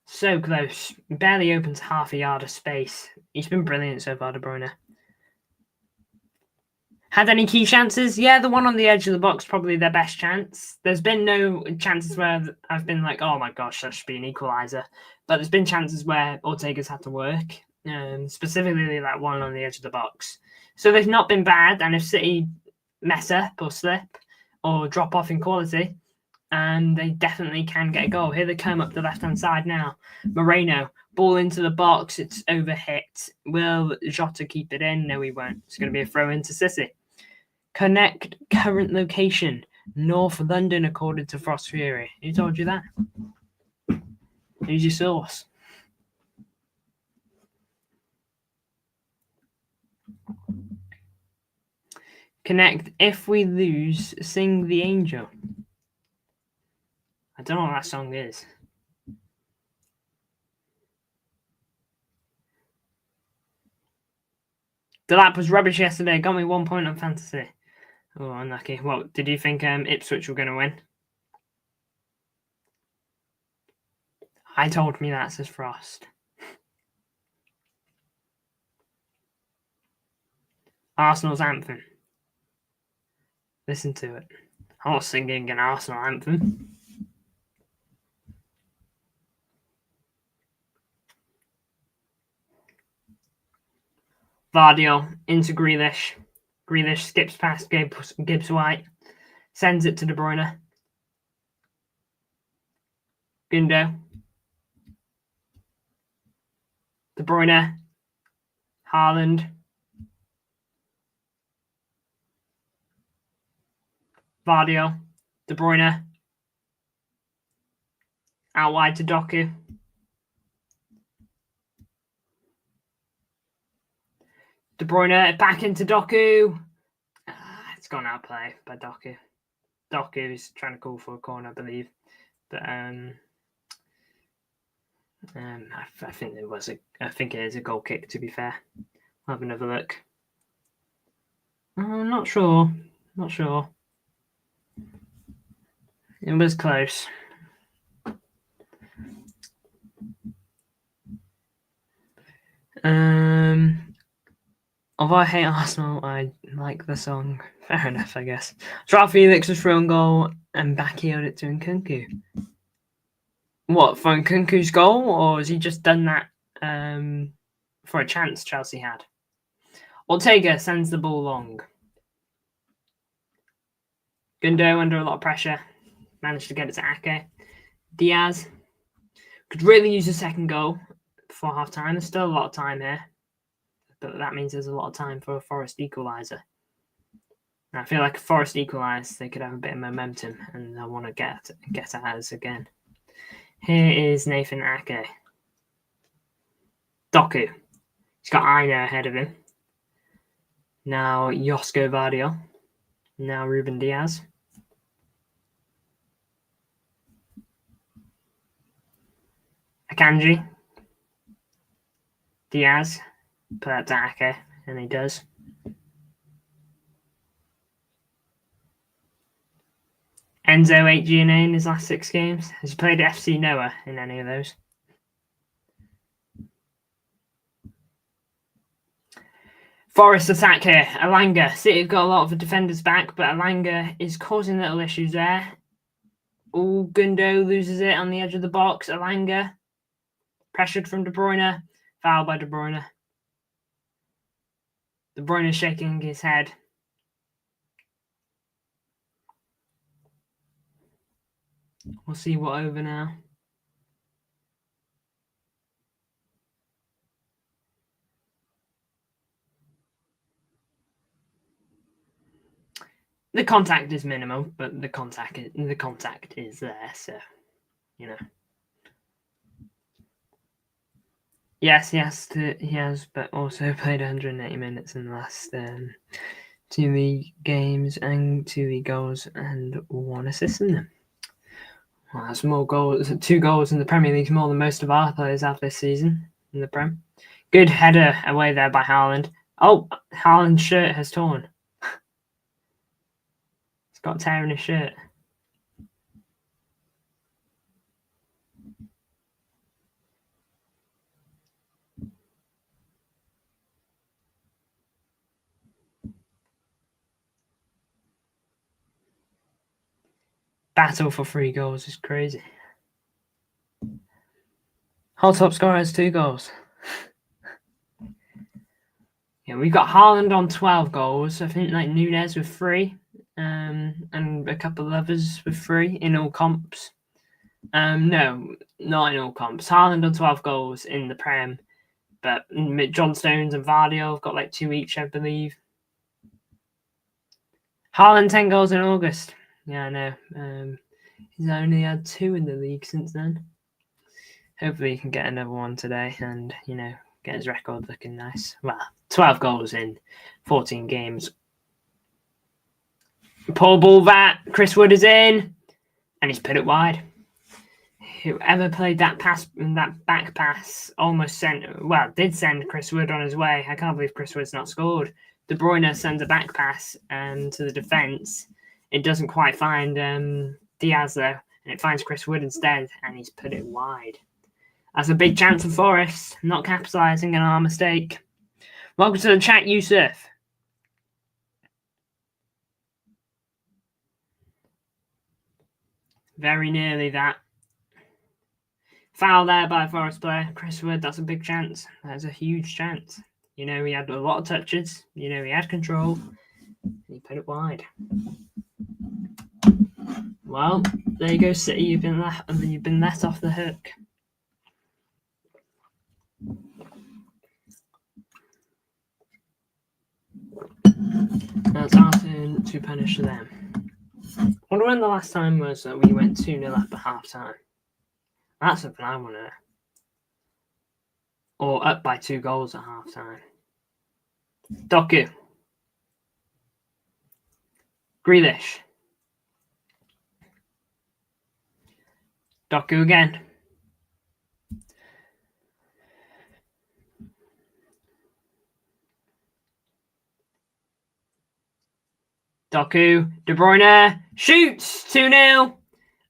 A: So close. Barely opens half a yard of space. He's been brilliant so far, De Bruyne. Had any key chances? Yeah, the one on the edge of the box, probably their best chance. There's been no chances where I've been like, oh my gosh, that should be an equaliser. But there's been chances where Ortega's had to work, specifically that one on the edge of the box. So they've not been bad, and if City mess up or slip or drop off in quality, and they definitely can get a goal. Here they come up the left-hand side now. Moreno, ball into the box, it's overhit. Will Jota keep it in? No, he won't. It's going to be a throw into City. Connect current location. North London, according to Frost Fury. Who told you that? Who's your source? Connect. If we lose, sing the angel. I don't know what that song is. The lap was rubbish yesterday. Got me 1 point on fantasy. Oh, unlucky. What, did you think Ipswich were going to win? I told me that, says Frost. Arsenal's anthem. Listen to it. I'm not singing an Arsenal anthem. Vardiol into Grealish. Grealish skips past Gibbs White. Sends it to De Bruyne. Gundo. De Bruyne. Haaland. Vardiol. De Bruyne. Out wide to Doku. De Bruyne back into Doku. It's gone out of play by Doku. Doku is trying to call for a corner, I believe. But I think it is a goal kick, to be fair. I'll have another look. I'm not sure. Not sure. It was close. Although I hate Arsenal, I like the song. Fair enough, I guess. Joao Felix was thrown goal and backheeled it to Nkunku. What, for Nkunku's goal, or has he just done that for a chance Chelsea had? Ortega sends the ball long. Gundo under a lot of pressure. Managed to get it to Ake. Diaz could really use a second goal before half-time. There's still a lot of time here. But that means there's a lot of time for a Forest equaliser. And I feel like if Forest equalise, they could have a bit of momentum, and they'll want to get at us again. Here is Nathan Ake. Doku. He's got Aina ahead of him. Now Josko Vardiol. Now Ruben Diaz. Akanji. Diaz. Put that to Ake, and he does. Enzo 8 GNA in his last 6 games. Has he played FC Noah in any of those? Forest attack here. Alanga. City have got a lot of the defenders back, but Alanga is causing little issues there. Oh, Gundo loses it on the edge of the box. Alanga. Pressured from De Bruyne. Foul by De Bruyne. De Bruyne is shaking his head. We'll see what over now. The contact is minimal, but the contact is there, so you know. Yes, he has, but also played 180 minutes in the last 2 league games and 2 league goals and 1 assist in them. Well, that's more goals, 2 goals in the Premier League, more than most of our players have this season in the Prem. Good header away there by Haaland. Oh, Haaland's shirt has torn. He's got a tear in his shirt. Battle for 3 goals is crazy. Whole top scorer has 2 goals. Yeah, we've got Haaland on 12 goals. I think like Núñez with 3, and a couple of others with 3 in all comps. No, not in all comps. Haaland on 12 goals in the Prem, but John Stones and Vardy have got like 2 each, I believe. Haaland 10 goals in August. Yeah, I know. He's only had 2 in the league since then. Hopefully he can get another one today and, get his record looking nice. Well, 12 goals in 14 games. Poor ball that. Chris Wood is in. And he's put it wide. Whoever played that back pass did send Chris Wood on his way. I can't believe Chris Wood's not scored. De Bruyne sends a back pass to the defence. It doesn't quite find Diaz though, and it finds Chris Wood instead, and he's put it wide. That's a big chance for Forest, not capitalising on our mistake. Welcome to the chat, Yusuf. Very nearly that. Foul there by a Forest player. Chris Wood, that's a big chance. That's a huge chance. He had a lot of touches. He had control. He put it wide. Well, there you go, City. You've been let off the hook. That's our turn to punish them. I wonder when the last time was that we went 2-0 up at half time. That's something I want to know. Or up by 2 goals at half time. Doku. Grealish. Doku again. Doku. De Bruyne shoots 2-0.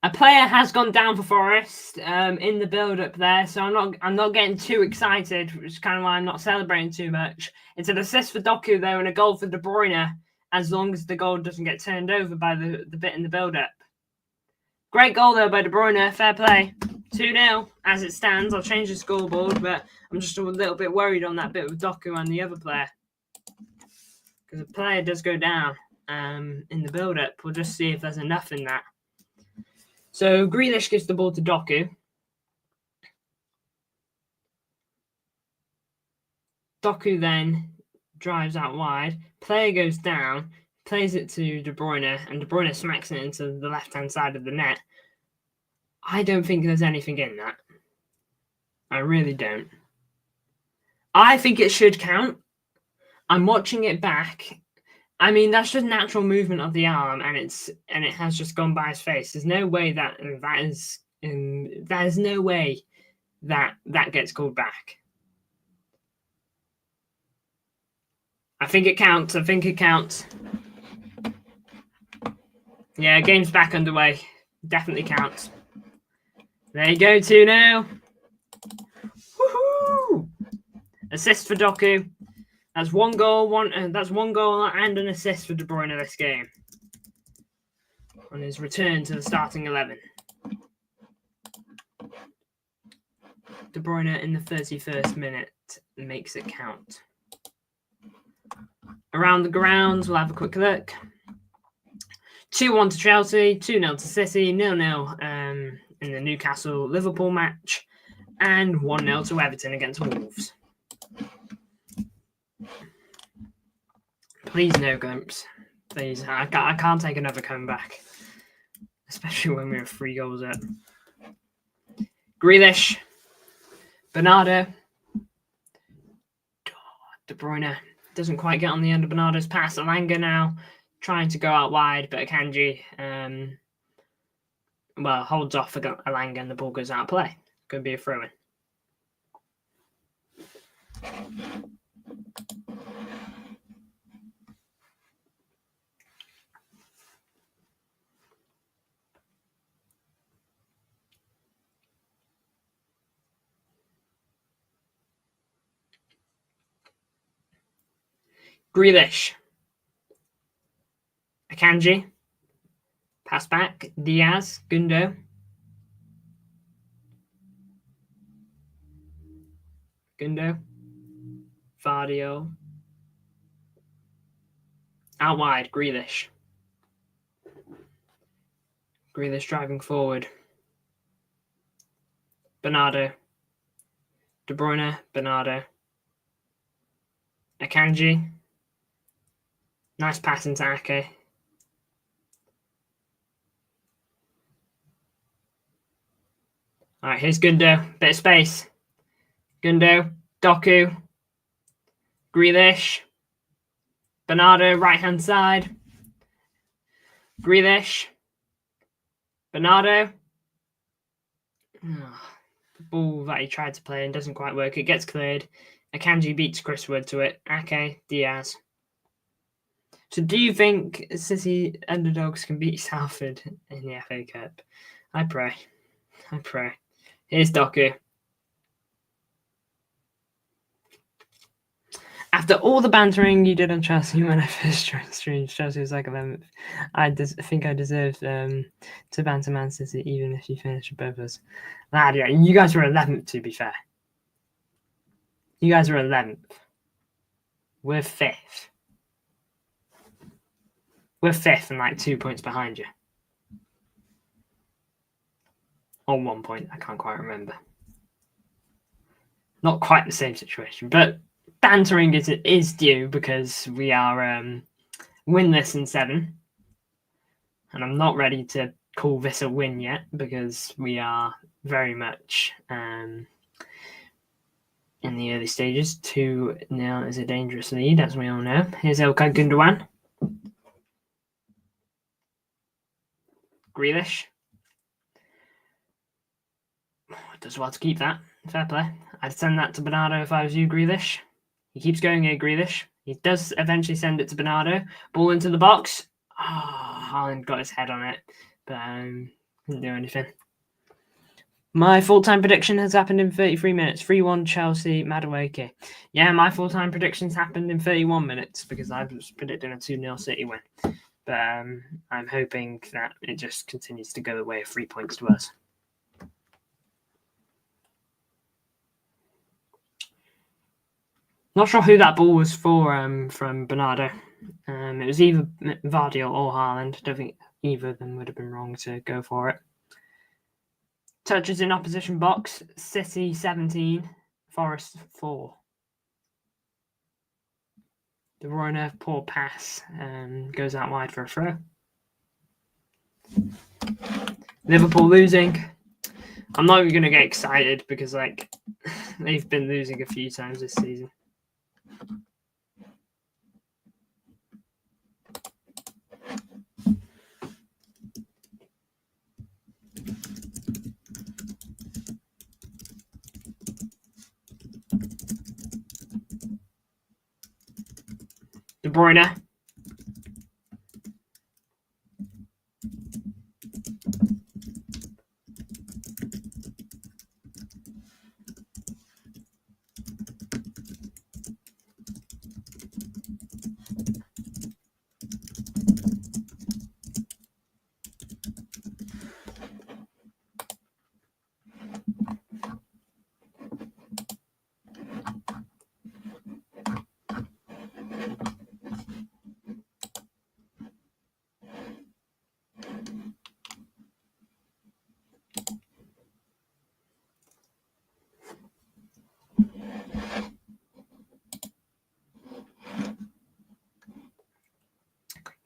A: A player has gone down for Forest in the build-up there, so I'm not getting too excited, which is kind of why I'm not celebrating too much. It's an assist for Doku though, and a goal for De Bruyne, as long as the goal doesn't get turned over by the bit in the build-up. Great goal though by De Bruyne, fair play. 2-0 as it stands. I'll change the scoreboard, but I'm just a little bit worried on that bit with Doku and the other player, because the player does go down in the build-up. We'll just see if there's enough in that. So Grealish gives the ball to Doku. Doku then drives out wide. Player goes down, plays it to De Bruyne, and De Bruyne smacks it into the left-hand side of the net. I don't think there's anything in that. I really don't. I think it should count. I'm watching it back. I mean, that's just natural movement of the arm, and it has just gone by his face. There's no way that is no way that gets called back. I think it counts. Yeah, game's back underway. Definitely counts. There you go, 2-0. Woohoo! Assist for Doku. That's one goal and an assist for De Bruyne this game on his return to the starting 11. De Bruyne in the 31st minute makes it count. Around the grounds, we'll have a quick look. 2-1 to Chelsea, 2-0 to City, 0-0 in the Newcastle-Liverpool match, and 1-0 to Everton against Wolves. Please no glimpse. Please. I can't take another comeback. Especially when we're 3 goals up. Grealish. Bernardo. De Bruyne doesn't quite get on the end of Bernardo's pass. Elanga now trying to go out wide, but Akanji holds off Elanga and the ball goes out of play. Could be a throw-in. Grealish. Akanji. Pass back. Diaz. Gundo. Vardio. Out wide. Grealish. Driving forward. Bernardo. De Bruyne. Bernardo. Akanji. Nice pass into Ake. All right, here's Gundo. Bit of space. Gundo. Doku. Grealish. Bernardo, right-hand side. Grealish. Bernardo. The ball that he tried to play and doesn't quite work. It gets cleared. Akanji beats Chris Wood to it. Ake, Diaz. So do you think City underdogs can beat Salford in the FA Cup? I pray. Here's Doku. After all the bantering you did on Chelsea when I first streamed, Chelsea was like 11th. I think I deserved to banter Man City even if you finished above us. Lad, yeah, you guys were 11th to be fair. You guys were 11th. We're 5th. We're 5th and like 2 points behind you. Or 1 point, I can't quite remember. Not quite the same situation, but bantering is due because we are winless in 7. And I'm not ready to call this a win yet because we are very much in the early stages. 2-0 is a dangerous lead, as we all know. Here's Ilkay Gundogan. Grealish. Does well to keep that. Fair play. I'd send that to Bernardo if I was you, Grealish. He keeps going here, Grealish. He does eventually send it to Bernardo. Ball into the box. Haaland got his head on it, but didn't do anything. My full-time prediction has happened in 33 minutes. 3-1 Chelsea, Madueke. Yeah, my full-time predictions happened in 31 minutes because I was predicting a 2-0 City win. But I'm hoping that it just continues to go the way of 3 points to us. Not sure who that ball was for from Bernardo. It was either Vardio or Haaland. I don't think either of them would have been wrong to go for it. Touches in opposition box. City 17, Forest 4. De Bruyne, poor pass, goes out wide for a throw. Liverpool losing. I'm not even going to get excited because they've been losing a few times this season. De Bruyne.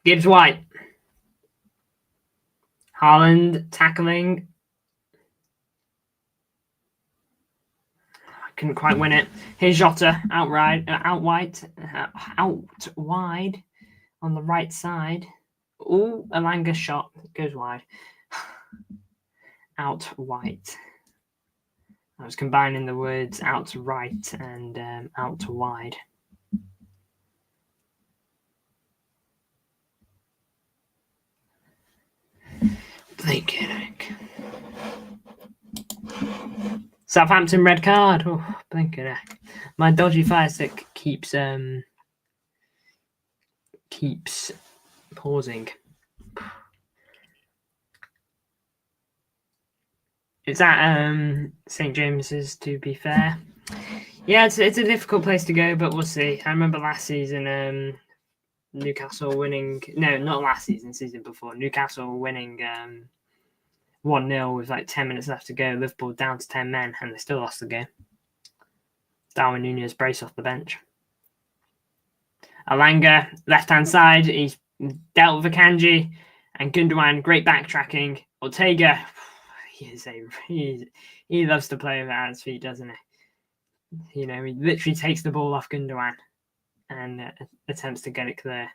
A: Gibbs White. Haaland tackling. couldn't quite win it. Here's Jota out wide on the right side. Oh, Alanga shot goes wide. Out white. I was combining the words out right and out wide. Blinking. Southampton red card. Oh, blinking. My dodgy fire stick keeps pausing. It's at St James's, to be fair. Yeah, it's a difficult place to go, but we'll see. I remember last season, Newcastle winning. No, not last season. Season before, Newcastle winning 1-0 with like 10 minutes left to go. Liverpool down to 10 men, and they still lost the game. Darwin Núñez brace off the bench. Alanga, left-hand side. He's dealt with Akanji and Gundogan. Great backtracking. Ortega. He loves to play with it at his feet, doesn't he? You know, he literally takes the ball off Gundogan and attempts to get it clear.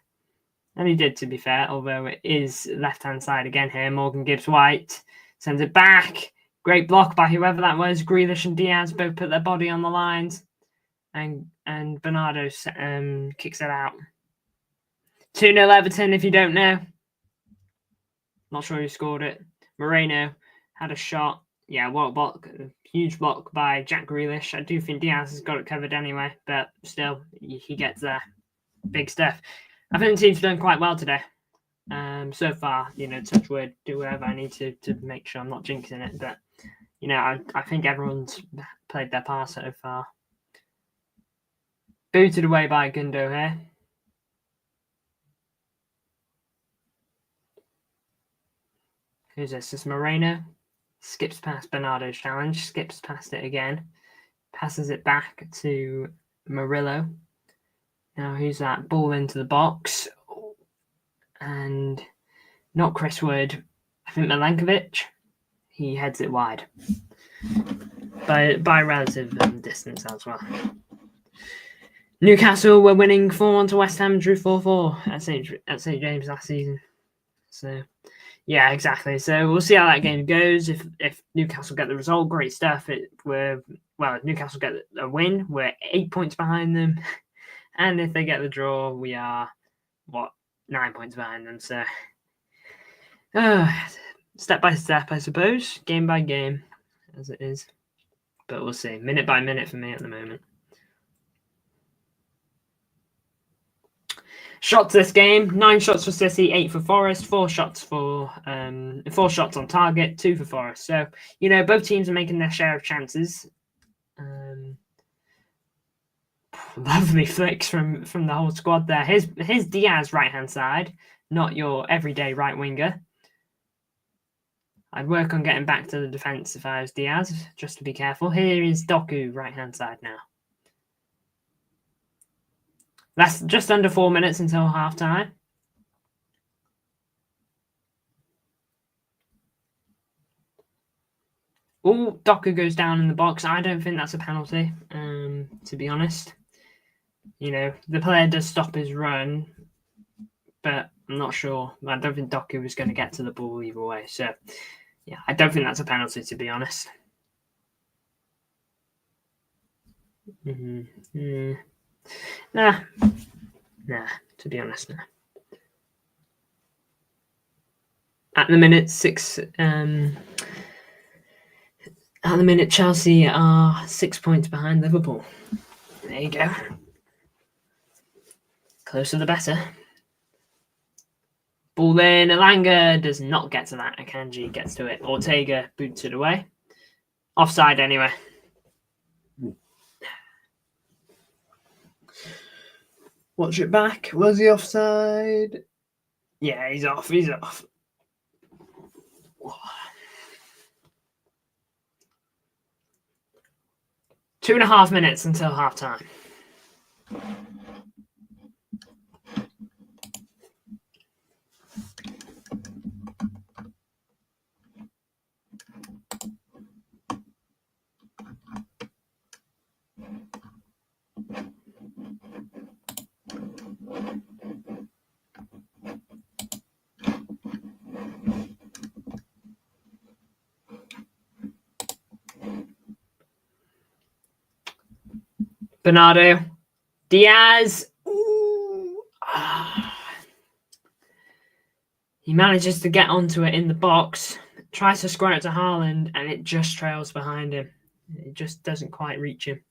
A: And he did, to be fair, although it is left-hand side again here. Morgan Gibbs-White sends it back. Great block by whoever that was. Grealish and Diaz both put their body on the lines. And Bernardo kicks it out. 2-0 Everton, if you don't know. Not sure who scored it. Moreno had a shot. Yeah, what a block. A huge block by Jack Grealish. I do think Diaz has got it covered anyway, but still, he gets there. Big stuff. I think the team's done quite well today. So far, you know, touch wood, do whatever I need to make sure I'm not jinxing it. But, you know, I think everyone's played their part so far. Booted away by Gundo here. Who's this? This is Moreno. Skips past Bernardo's challenge. Skips past it again. Passes it back to Murillo. Now who's that? Ball into the box. And not Chris Wood. I think Milankovic. He heads it wide. By relative distance as well. Newcastle were winning 4-1 to West Ham, drew 4-4 at St James last season. So, yeah, exactly. So we'll see how that game goes. If Newcastle get the result, great stuff. If Newcastle get a win, we're 8 points behind them. And if they get the draw, we are, 9 points behind them. So, step by step, I suppose. Game by game, as it is. But we'll see. Minute by minute for me at the moment. Shots this game: 9 shots for City, 8 for Forest, 4 shots on target, 2 for Forest. So, you know, both teams are making their share of chances. Lovely flicks from the whole squad there. Here's Diaz right hand side, not your everyday right winger. I'd work on getting back to the defence if I was Diaz, just to be careful. Here is Doku right hand side now. That's just under 4 minutes until half time. Oh, Doku goes down in the box. I don't think that's a penalty, to be honest. You know, the player does stop his run, but I'm not sure. I don't think Doku was going to get to the ball either way. So, yeah, I don't think that's a penalty, to be honest. Nah, to be honest, nah. At the minute, Chelsea are 6 points behind Liverpool. There you go. Closer the better. Ball in. Alanga does not get to that. Akanji gets to it. Ortega boots it away. Offside anyway. Watch it back. Was he offside? Yeah, he's off. 2.5 minutes until half time. Bernardo. Diaz. He manages to get onto it in the box, tries to square it to Haaland, and it just trails behind him. It just doesn't quite reach him.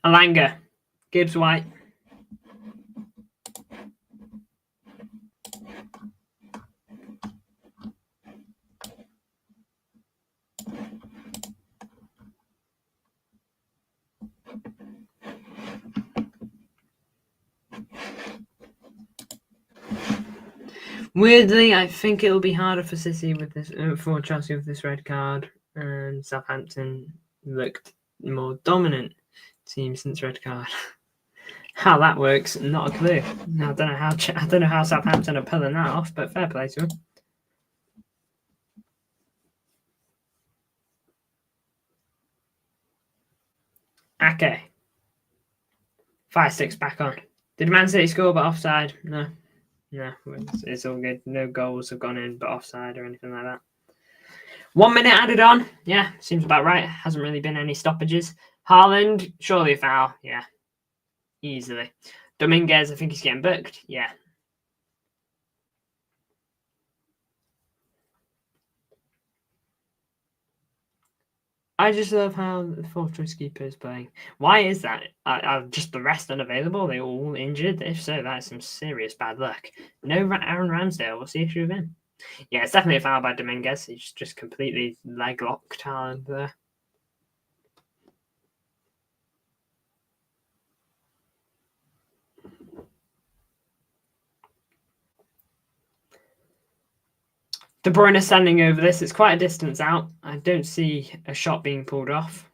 A: Alanga. Gibbs White. Weirdly, I think it'll be harder for City with this, for Chelsea with this red card. And Southampton looked more dominant team since red card. How that works, not a clue. I don't know how Southampton are pulling that off, but fair play to them. Ake. 5-6 back on. Did Man City score but offside? No. No, it's all good. No goals have gone in but offside or anything like that. 1 minute added on. Yeah, seems about right. Hasn't really been any stoppages. Haaland, surely a foul. Yeah, easily. Dominguez, I think he's getting booked. Yeah. I just love how the fourth choice keeper is playing. Why is that? Are just the rest unavailable? They all injured? If so, that's some serious bad luck. No Aaron Ramsdale. What's the issue with him? Yeah, it's definitely a foul by Dominguez. He's just completely leg locked Haaland there. De Bruyne standing over this. It's quite a distance out. I don't see a shot being pulled off.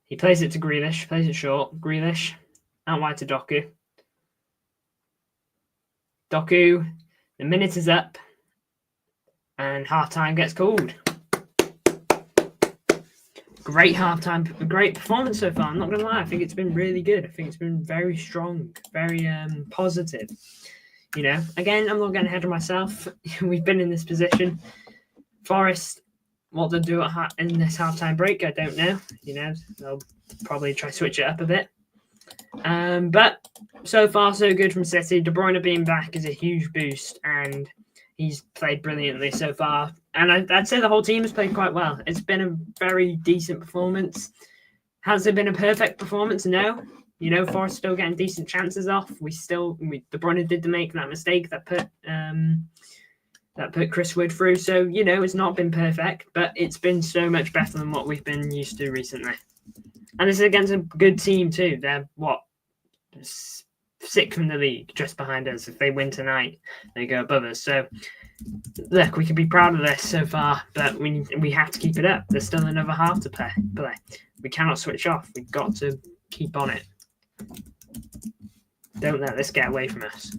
A: He plays it to Grealish. Plays it short. Grealish. Out wide to Doku. Doku. The minute is up. And half-time gets called. Great half-time. Great performance so far. I'm not going to lie. I think it's been really good. I think it's been very strong. Very positive. You know, again, I'm not getting ahead of myself. We've been in this position. Forest, what they'll do in this halftime break, I don't know. You know, they'll probably try to switch it up a bit. But so far, so good from City. De Bruyne being back is a huge boost, and he's played brilliantly so far. And I'd say the whole team has played quite well. It's been a very decent performance. Has it been a perfect performance? No. You know, Forest still getting decent chances off. De Bruyne did make that mistake that put Chris Wood through. So, you know, it's not been perfect, but it's been so much better than what we've been used to recently. And this is against a good team too. They're sixth in the league, just behind us. If they win tonight, they go above us. So, look, we can be proud of this so far, but we have to keep it up. There's still another half to play. We cannot switch off. We've got to keep on it. Don't let this get away from us.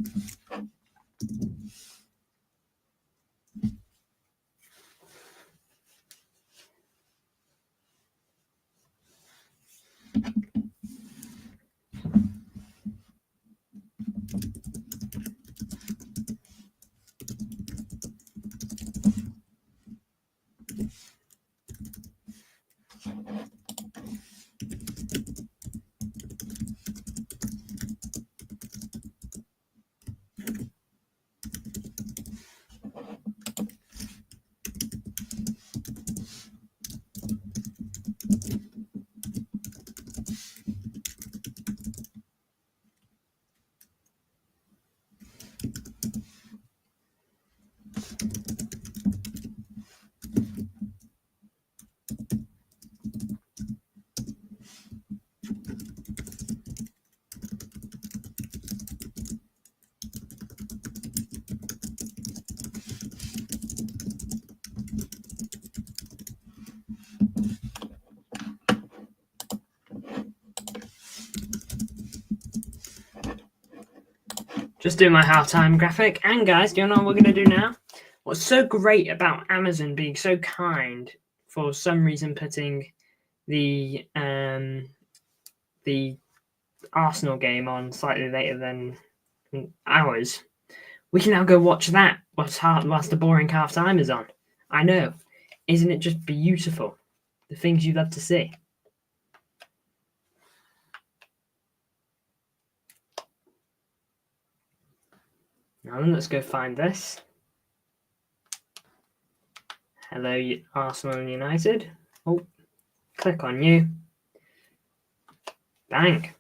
A: Just doing my halftime graphic. And guys, do you know what we're going to do now? What's so great about Amazon being so kind for some reason putting the Arsenal game on slightly later than ours, we can now go watch that whilst the boring halftime is on. I know. Isn't it just beautiful? The things you love to see. Now then, let's go find this. Hello, Arsenal and United. Oh, click on you. Bang.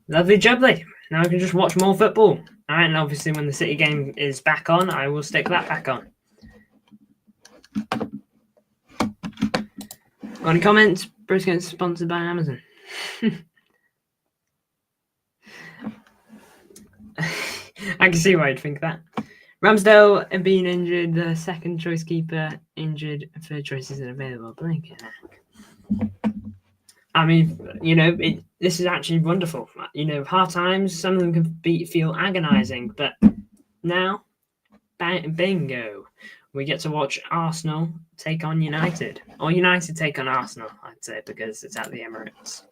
A: Lovely jubbly. Now I can just watch more football. All right, and obviously when the City game is back on, I will stick that back on. Got any comments? Bruce gets sponsored by Amazon. I can see why you'd think that. Ramsdale being injured, the second choice keeper injured, third choice isn't available. Blank. I mean, this is actually wonderful. Half times, some of them can feel agonizing, but now, bingo, we get to watch Arsenal take on United, or United take on Arsenal, I'd say, because it's at the Emirates.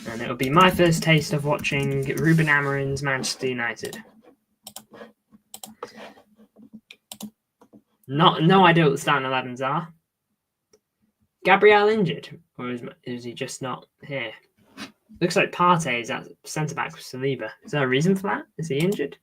A: And it'll be my first taste of watching Ruben Amorim's Manchester United. No idea what the starting 11s are. Gabriel injured, or is he just not here? Looks like Partey is at centre back with Saliba. Is there a reason for that? Is he injured?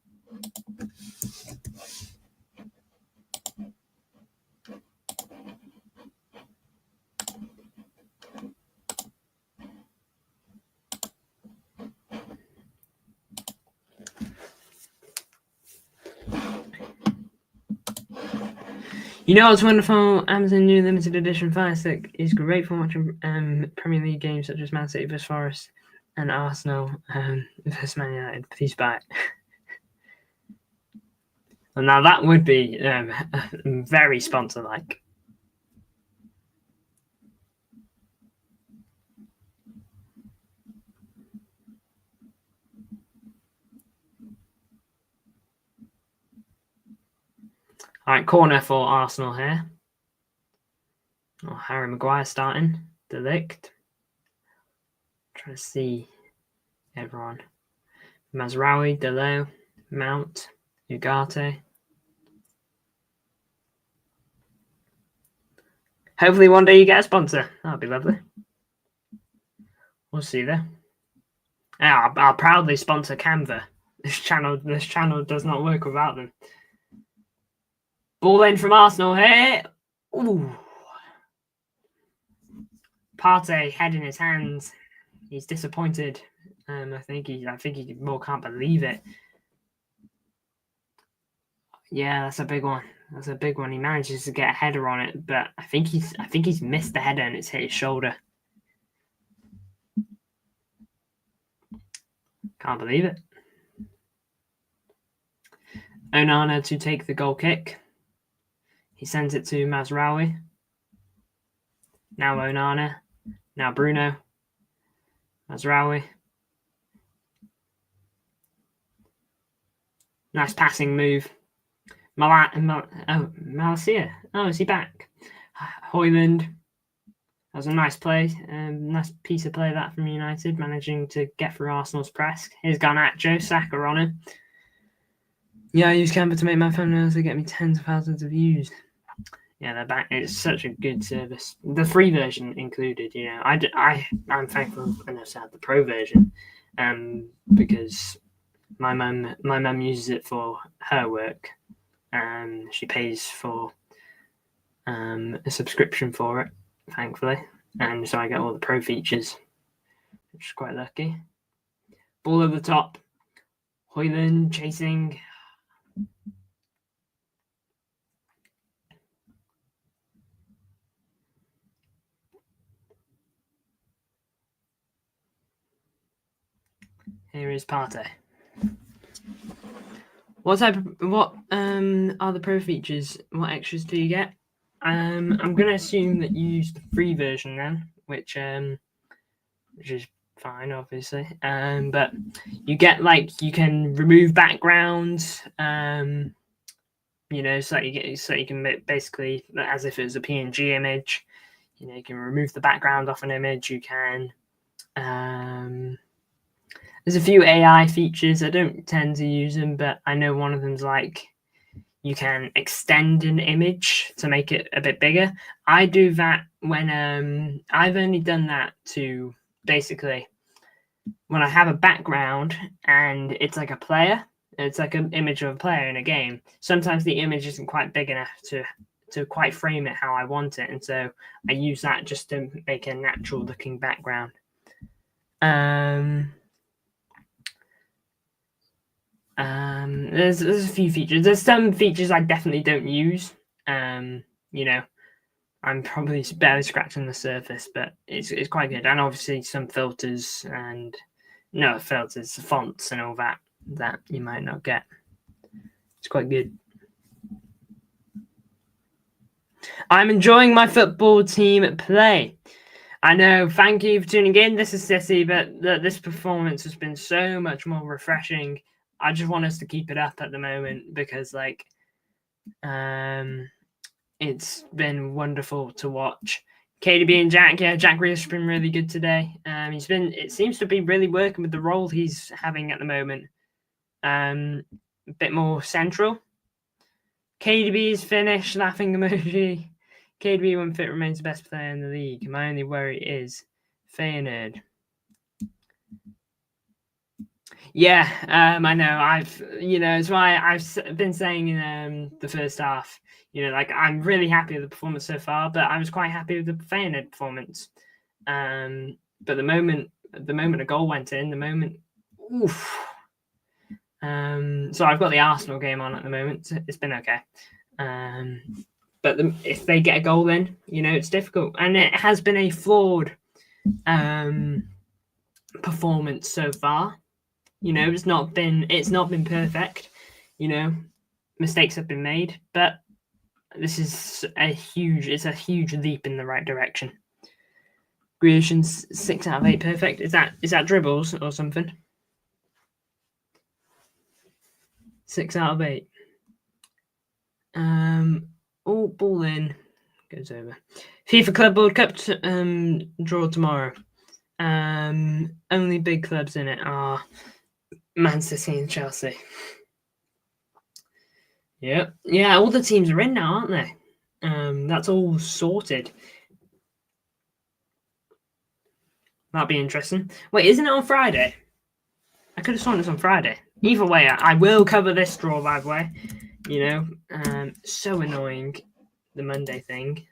A: What's wonderful? Amazon new limited edition Fire Stick is great for watching Premier League games such as Man City vs Forest and Arsenal vs Man United. Please buy it. And now that would be very sponsor-like. All right, corner for Arsenal here. Oh, Harry Maguire starting. De Ligt. Trying to see everyone. Mazraoui, Delo, Mount, Ugarte. Hopefully one day you get a sponsor. That'd be lovely. We'll see there. Yeah, I'll proudly sponsor Canva. This channel does not work without them. Ball in from Arsenal here. Ooh. Partey, head in his hands. He's disappointed. I think he more can't believe it. Yeah, that's a big one. That's a big one. He manages to get a header on it, but I think he's missed the header and it's hit his shoulder. Can't believe it. Onana to take the goal kick. He sends it to Mazraoui. Now Onana. Now Bruno. Mazraoui. Nice passing move. Malacia. Oh, is he back? Højlund. That was a nice play. Nice piece of play that from United, managing to get through Arsenal's press. Here's Garnacho. Saka on him. Yeah, I use Canva to make my thumbnails. They get me tens of thousands of views. Yeah, they're back. It's such a good service. The free version included. I'm thankful enough to have the pro version, because my mum uses it for her work, and she pays for a subscription for it, thankfully, and so I get all the pro features, which is quite lucky. Ball over the top. Højlund chasing. Here is Partey. What are the pro features? What extras do you get? I'm gonna assume that you use the free version then, which is fine, obviously. But you get you can remove backgrounds. So you can basically, as if it was a PNG image. You can remove the background off an image. You can. There's a few AI features. I don't tend to use them, but I know one of them's you can extend an image to make it a bit bigger. I do that when I've only done that to basically when I have a background and it's like a player. It's like an image of a player in a game. Sometimes the image isn't quite big enough to quite frame it how I want it, and so I use that just to make a natural looking background. There's a few features. There's some features I definitely don't use. I'm probably barely scratching the surface, but it's quite good. And obviously some filters and fonts and all that you might not get. It's quite good. I'm enjoying my football team play. I know. Thank you for tuning in. This is Sissy, but this performance has been so much more refreshing. I just want us to keep it up at the moment because, it's been wonderful to watch. KDB and Jack, Jack Reeves has been really good today. It seems to be really working with the role he's having at the moment. A bit more central. KDB is finished, laughing emoji. KDB, when fit, remains the best player in the league. My only worry is Feyenoord. Yeah, I know. It's why I've been saying in the first half, I'm really happy with the performance so far, but I was quite happy with the Feyenoord performance. But the moment a goal went in, oof. So I've got the Arsenal game on at the moment. It's been okay. But if they get a goal in, it's difficult. And it has been a flawed performance so far. It's not been perfect. Mistakes have been made, but this is a huge leap in the right direction. Creation's 6 out of 8 perfect. Is that dribbles or something? 6 out of 8. Ball in. Goes over. FIFA Club World Cup draw tomorrow. Only big clubs in it are Man City and Chelsea. Yep. Yeah, all the teams are in now, aren't they? That's all sorted. That'll be interesting. Wait, isn't it on Friday? I could have sworn it's on Friday. Either way, I will cover this draw, by the way. So annoying, the Monday thing.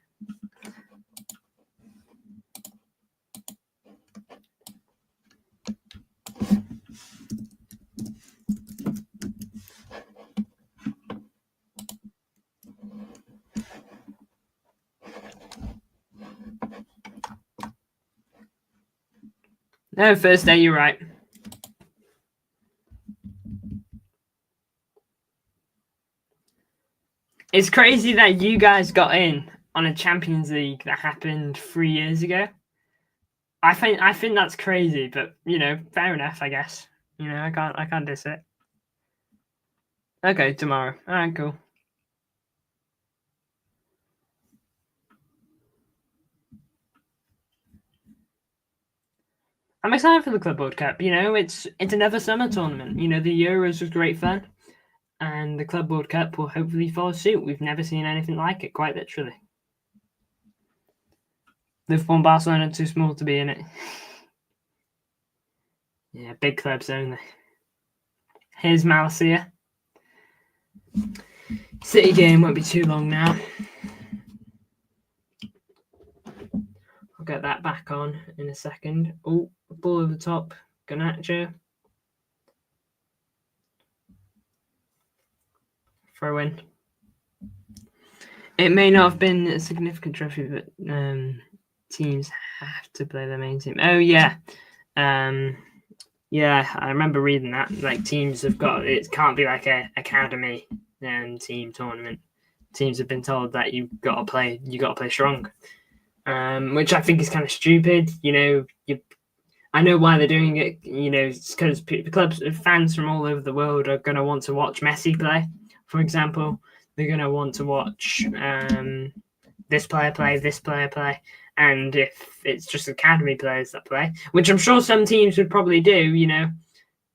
A: No, Thursday, you're right. It's crazy that you guys got in on a Champions League that happened 3 years ago. I think that's crazy, but fair enough, I guess. I can't diss it. Okay, tomorrow. All right, cool. I'm excited for the Club World Cup. It's another summer tournament. The Euros was great fun, and the Club World Cup will hopefully follow suit. We've never seen anything like it, quite literally. Liverpool and Barcelona are too small to be in it. Yeah, big clubs only. Here's Malacia. City game won't be too long now. I'll get that back on in a second. Oh, ball over the top. Garnacho. Throw in. It may not have been a significant trophy, but teams have to play their main team. Oh, yeah. Yeah, I remember reading that. Teams have got... It can't be like a academy team tournament. teams have been told that you got to play strong, which I think is kind of stupid. I know why they're doing it. It's because clubs, fans from all over the world are going to want to watch Messi play, for example. They're going to want to watch this player play. And if it's just academy players that play, which I'm sure some teams would probably do,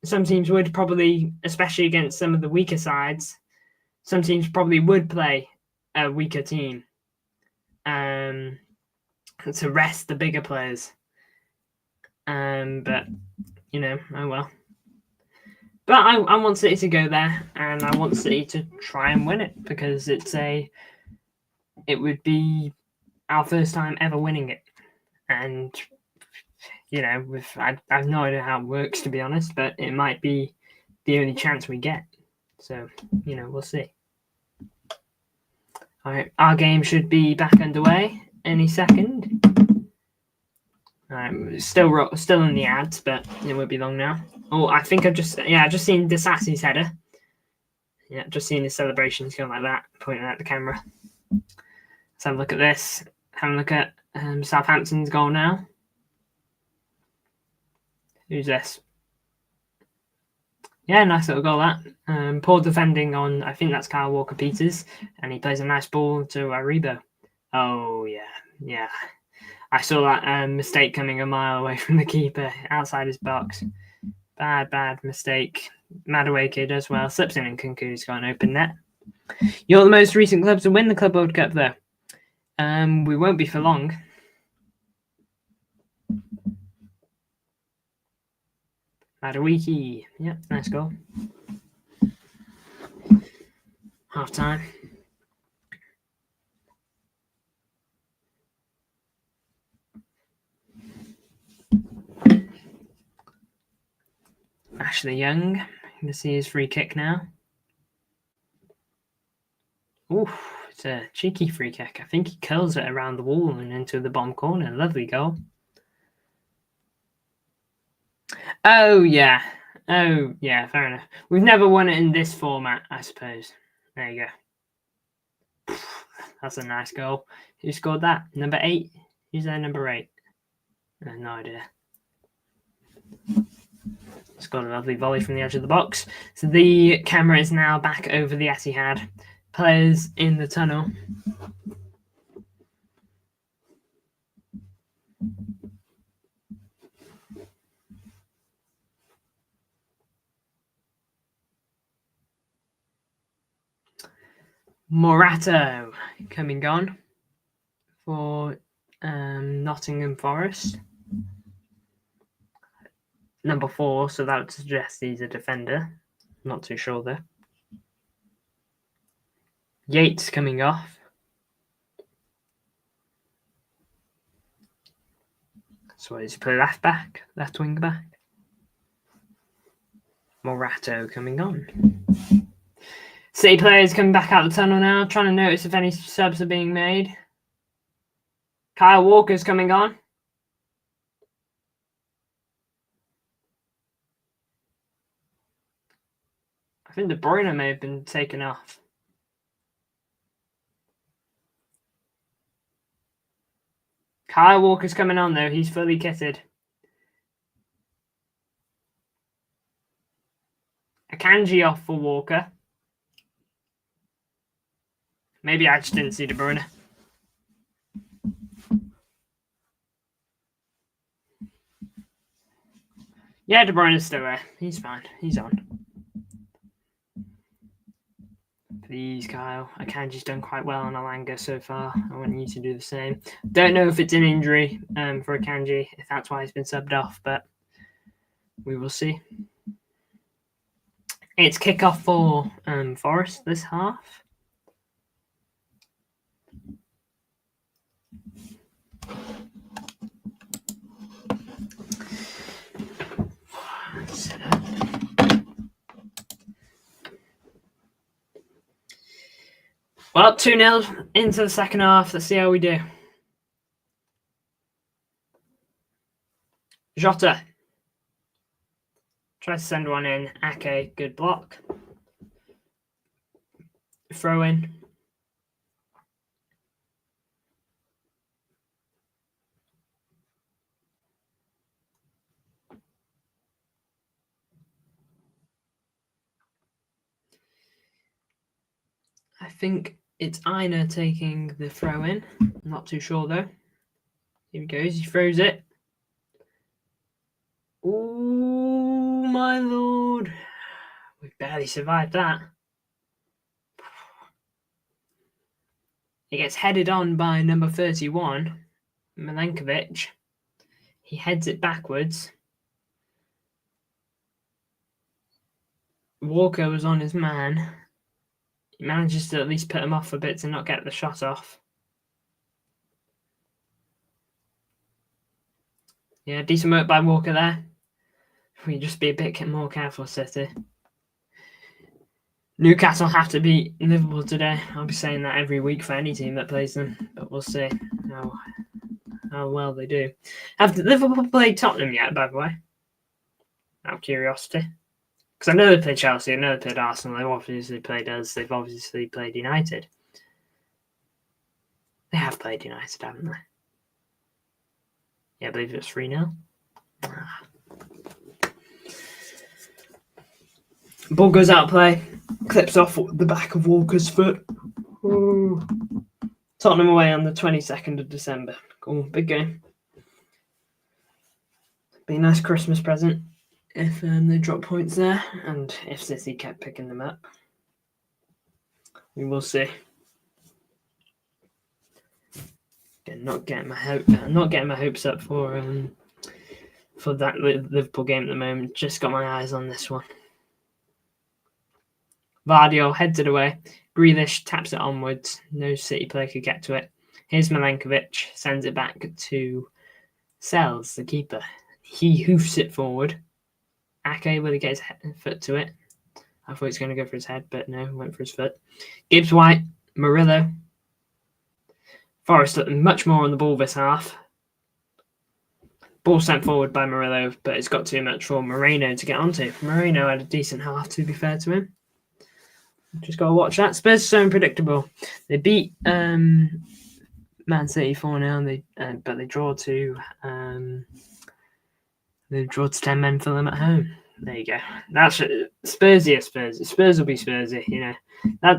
A: some teams would probably, especially against some of the weaker sides, some teams probably would play a weaker team to rest the bigger players. But, oh well. But I want City to go there, and I want City to try and win it, because it would be our first time ever winning it. And, I have no idea how it works, to be honest, but it might be the only chance we get. So, we'll see. All right, our game should be back underway any second. Still in the ads, but it won't be long now. Oh, I think I've just seen Disasi's header. Yeah, just seen his celebrations going like that, pointing at the camera. Let's have a look at this. Have a look at Southampton's goal now. Who's this? Yeah, nice little goal that. Poor defending on, I think that's Kyle Walker-Peters, and he plays a nice ball to Aribo. Oh, yeah. I saw that mistake coming a mile away from the keeper, outside his box. Bad mistake. Madaway kid as well. Slips in and Kunku's got an open net. You're the most recent club to win the Club World Cup, though. We won't be for long. Madawiki. Yep, nice goal. Half time. Ashley Young. You can see his free kick now. Oof, it's a cheeky free kick. I think he curls it around the wall and into the bottom corner. Lovely goal. Oh, yeah. Fair enough. We've never won it in this format, I suppose. There you go. That's a nice goal. Who scored that? Number 8? Who's there, number 8? No idea. Scored a lovely volley from the edge of the box. So the camera is now back over the Etihad. Players in the tunnel. Morato coming on for Nottingham Forest. Number 4, so that would suggest he's a defender. Not too sure there. Yates coming off. So he's play left wing back. Morato coming on. City players coming back out the tunnel now, trying to notice if any subs are being made. Kyle Walker's coming on. I think De Bruyne may have been taken off. Kyle Walker's coming on, though. He's fully kitted. Akanji off for Walker. Maybe I just didn't see De Bruyne. Yeah, De Bruyne's still there. He's fine. He's on. Please, Kyle. Akanji's done quite well on Alanga so far. I want you to do the same. Don't know if it's an injury for Akanji, if that's why he's been subbed off, but we will see. It's kickoff for Forest this half. Well, 2-0 into the second half. Let's see how we do. Jota. Try to send one in. Ake, good block. Throw in. I think it's Aina taking the throw in. I'm not too sure though. Here he goes. He throws it. Oh my lord! We barely survived that. It gets headed on by number 31, Milenkovic. He heads it backwards. Walker was on his man. He manages to at least put him off a bit to not get the shot off. Yeah, decent work by Walker there. We just be a bit more careful, City. Newcastle have to beat Liverpool today. I'll be saying that every week for any team that plays them, but we'll see how well they do. Have Liverpool played Tottenham yet, by the way? Out of curiosity. Because I know they played Chelsea, I know they played Arsenal, they've obviously played us, they've obviously played United. They have played United, haven't they? Yeah, I believe it was 3-0. Ball goes out of play, clips off the back of Walker's foot. Ooh. Tottenham away on the 22nd of December. Cool, big game. Be a nice Christmas present if they drop points there, and if City kept picking them up. We will see. Again, not getting my hopes up for that Liverpool game at the moment. Just got my eyes on this one. Vardio heads it away. Grealish taps it onwards. No City player could get to it. Here's Milenkovic. Sends it back to Sells, the keeper. He hoofs it forward. Ake will he get his foot to it. I thought he was going to go for his head, but no, went for his foot. Gibbs White. Murillo. Forrest looking much more on the ball this half. Ball sent forward by Murillo, but it's got too much for Moreno to get onto. Moreno had a decent half, to be fair to him. Just got to watch that. Spurs are so unpredictable. They beat Man City 4-0, but they draw to 10 men for them at home. There you go. That's Spursy. Spurs will be Spursy. You know,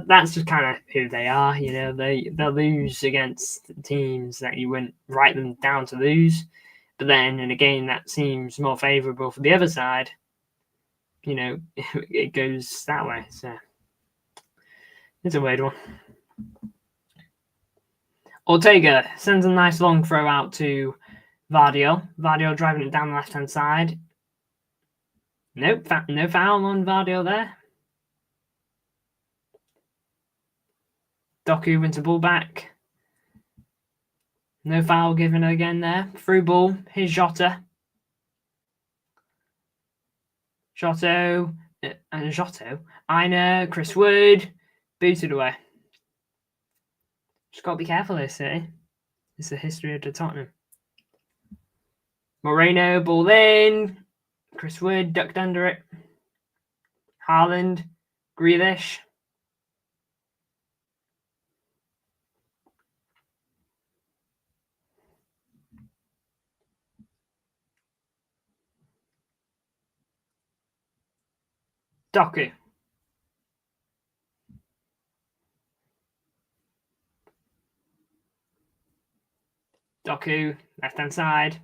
A: that's just kind of who they are. You know, they'll lose against teams that you wouldn't write them down to lose, but then in a game that seems more favourable for the other side, you know, it goes that way. So it's a weird one. Ortega sends a nice long throw out to Vardio. Vardio driving it down the left-hand side. Nope, no foul on Vardio there. Doku wins the ball back. No foul given again there. Through ball. Here's Jota. Jota. Aina. Chris Wood. Booted away. Just got to be careful here, City. It's the history of the Tottenham. Moreno, ball in. Chris Wood ducked under it. Haaland. Grealish. Doku. Doku, left-hand side.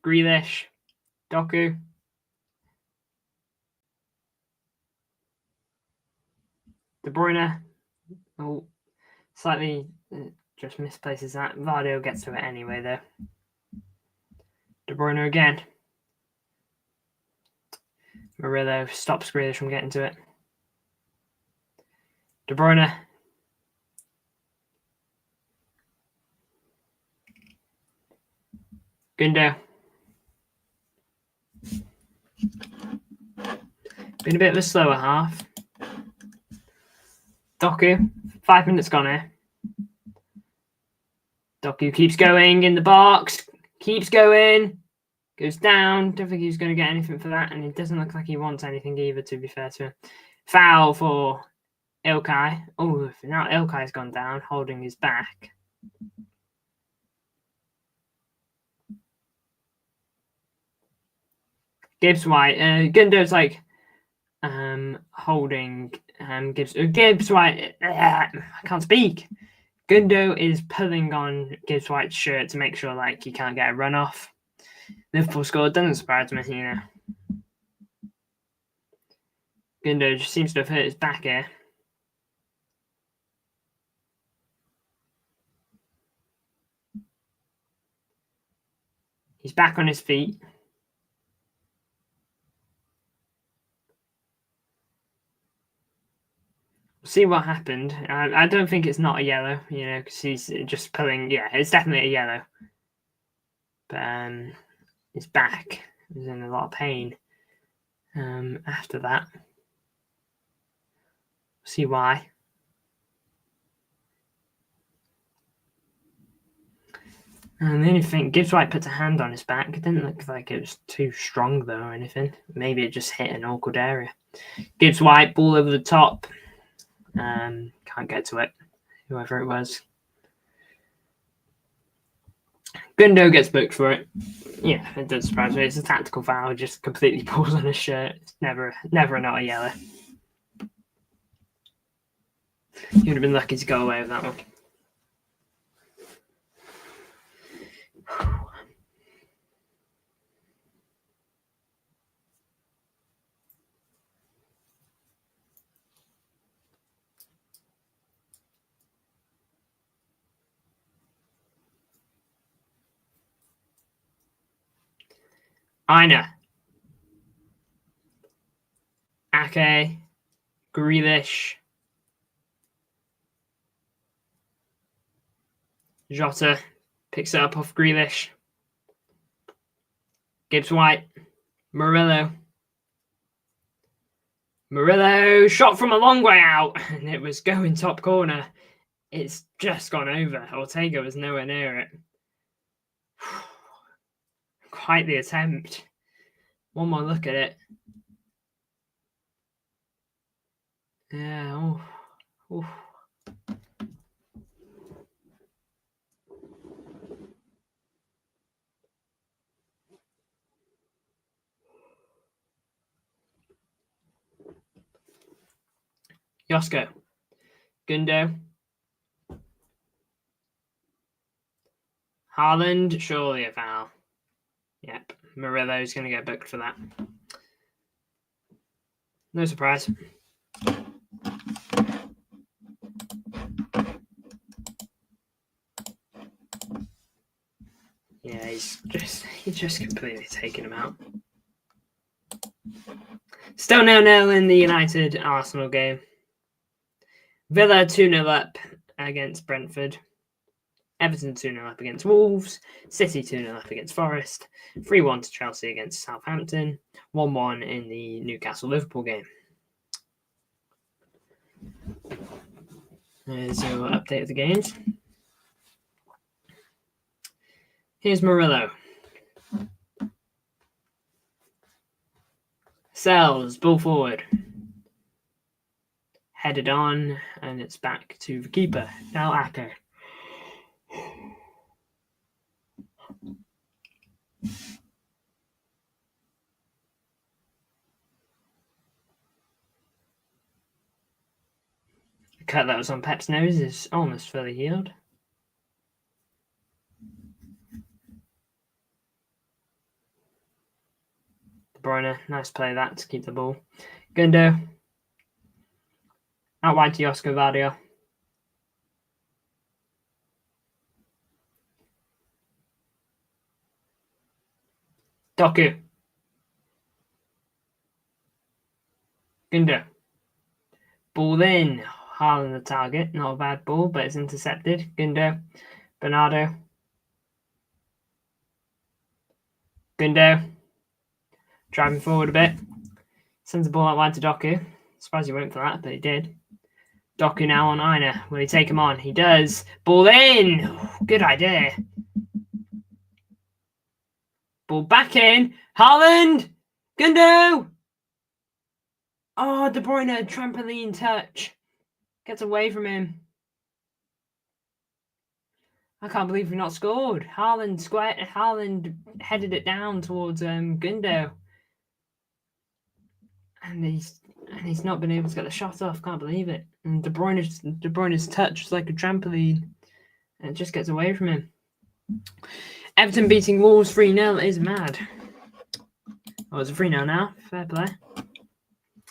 A: Grealish. Doku. De Bruyne. Oh, slightly just misplaces that. Vardio gets to it anyway, though. De Bruyne again. Murillo stops Grealish from getting to it. De Bruyne. Gundo. Been a bit of a slower half. Doku. 5 minutes gone here. Doku keeps going in the box. Keeps going. Goes down. Don't think he's going to get anything for that. And it doesn't look like he wants anything either, to be fair to him. Foul for Ilkay. Oh, now Ilkay's gone down, holding his back. Gibbs White. Gundo's like holding Gibbs White. I can't speak. Gundo is pulling on Gibbs White's shirt to make sure like he can't get a run off. Liverpool scored. Doesn't surprise me, you know. Gundo just seems to have hurt his back here. He's back on his feet. We'll see what happened. I don't think it's not a yellow, you know, because he's just pulling. Yeah, it's definitely a yellow. But his back is in a lot of pain after that. We'll see why. And the only thing, Gibbs White puts a hand on his back. It didn't look like it was too strong, though, or anything. Maybe it just hit an awkward area. Gibbs White, ball over the top. Can't get to it, whoever it was. Gundo gets booked for it. Yeah, it does surprise me. It's a tactical foul, just completely pulls on his shirt. It's never not a yellow. He would have been lucky to go away with that one. Ina. Ake. Grealish. Jota picks it up off Grealish. Gibbs White. Murillo. Murillo shot from a long way out, and it was going top corner. It's just gone over. Ortega was nowhere near it. Quite the attempt. One more look at it. Yeah. Oh. Josko. Gundo. Haaland, surely a foul. Yep. Murillo's going to get booked for that. No surprise. Yeah, he's just completely taken him out. Still 0-0 in the United Arsenal game. Villa 2-0 up against Brentford. Everton 2-0 up against Wolves. City 2-0 up against Forest. 3-1 to Chelsea against Southampton. 1-1 in the Newcastle-Liverpool game. There's your update of the games. Here's Murillo. Sells, ball forward. Headed on, and it's back to the keeper. Now Ake. The cut that was on Pep's nose is almost fully healed. De Bruyne, nice play that to keep the ball. Gundo. Out wide to Josko Vardio. Doku. Gundo. Ball in. Haaland the target. Not a bad ball, but it's intercepted. Gundo. Bernardo. Gundo. Driving forward a bit. Sends the ball out wide to Doku. Surprised he went for that, but he did. Doku now on Ina. Will he take him on? He does. Ball in. Good idea. Ball back in. Haaland. Gundo. Oh, De Bruyne, trampoline touch. Gets away from him. I can't believe we've not scored. Haaland headed it down towards Gundo. And And he's not been able to get the shot off. Can't believe it. And De Bruyne's touch is like a trampoline. And it just gets away from him. Everton beating Wolves 3-0 is mad. Oh, it's a 3-0 now. Fair play.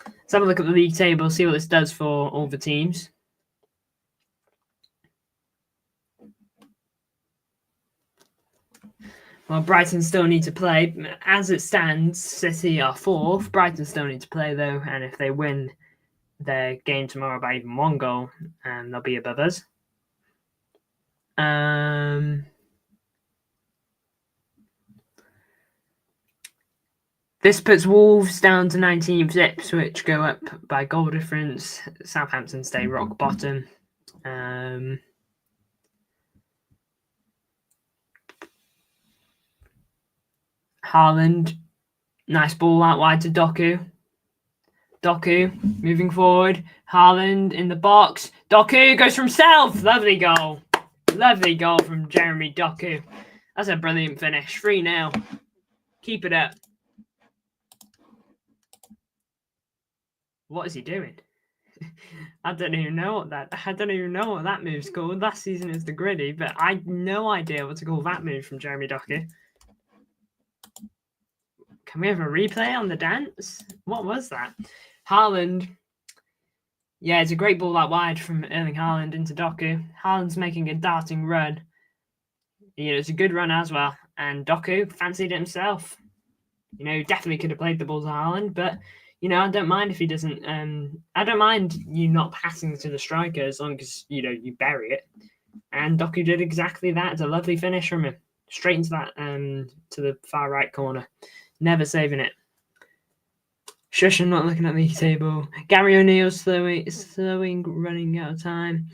A: Let's have a look at the league table, see what this does for all the teams. Well, Brighton still need to play. As it stands, City are 4th. Brighton still need to play, though. And if they win their game tomorrow by even 1 goal, they'll be above us. This puts Wolves down to 19th, Ipswich go up by goal difference. Southampton stay rock bottom. Haaland, nice ball out wide to Doku. Doku moving forward. Haaland in the box. Doku goes for himself. Lovely goal. Lovely goal from Jeremy Doku. That's a brilliant finish. 3-0. Keep it up. What is he doing? I don't even know what that move's called. Last season it was the gritty, but I had no idea what to call that move from Jeremy Doku. Can we have a replay on the dance? What was that? Haaland. Yeah, it's a great ball out wide from Erling Haaland into Doku. Haaland's making a darting run. You know, it's a good run as well. And Doku fancied it himself. You know, definitely could have played the ball to Haaland, but, you know, I don't mind if he doesn't. I don't mind you not passing to the striker as long as, you know, you bury it. And Doku did exactly that. It's a lovely finish from him. Straight into that, to the far right corner. Never saving it. Shush, I'm not looking at the table. Gary O'Neill's slowing, running out of time.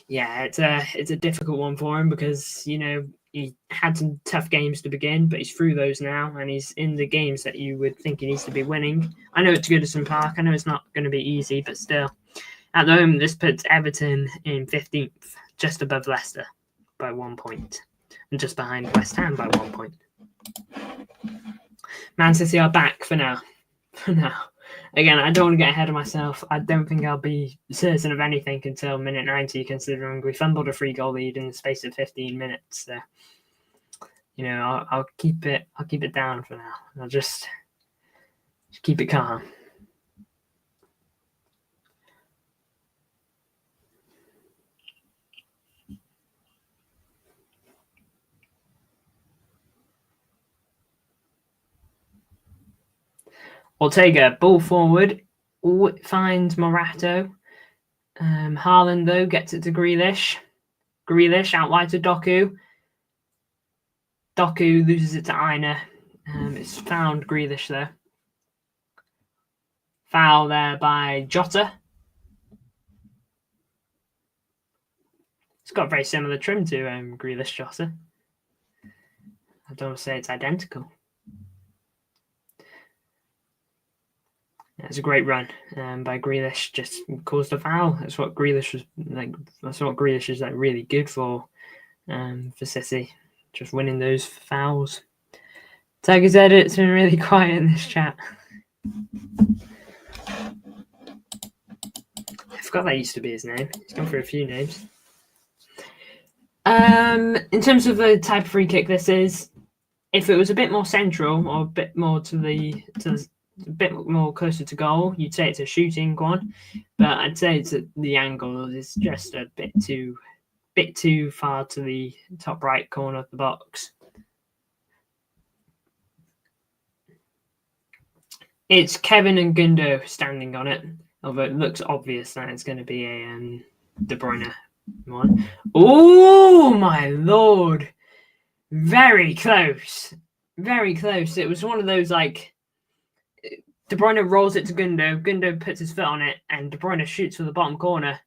A: Yeah, it's a difficult one for him because, you know, he had some tough games to begin, but he's through those now, and he's in the games that you would think he needs to be winning. I know it's Goodison Park. I know it's not going to be easy, but still. At the moment, this puts Everton in 15th, just above Leicester by 1 point, and just behind West Ham by 1 point. Man City are back for now. Again, I don't want to get ahead of myself. I don't think I'll be certain of anything until minute 90, considering we fumbled a 3-goal lead in the space of 15 minutes. So, you know, I'll keep it down for now. I'll just keep it calm. Ortega, ball forward, finds Morato. Haaland, though, gets it to Grealish. Grealish out wide to Doku. Doku loses it to Aina. It's found Grealish, though. Foul there by Jota. It's got a very similar trim to Grealish Jota. I don't want to say it's identical. It's a great run by Grealish. Just caused a foul. That's what Grealish was like. That's what Grealish is like really good for City. Just winning those fouls. Tiger's edit's been really quiet in this chat. I forgot that used to be his name. He's gone through a few names. In terms of the type of free kick this is, if it was a bit more central or a bit more a bit more closer to goal, you'd say it's a shooting one, but I'd say it's the angle is just a bit too far to the top right corner of the box. It's Kevin and Gundo standing on it, although it looks obvious that it's going to be a De Bruyne one. Oh my lord! Very close. Very close. It was one of those like De Bruyne rolls it to Gundo. Gundo puts his foot on it, and De Bruyne shoots for the bottom corner.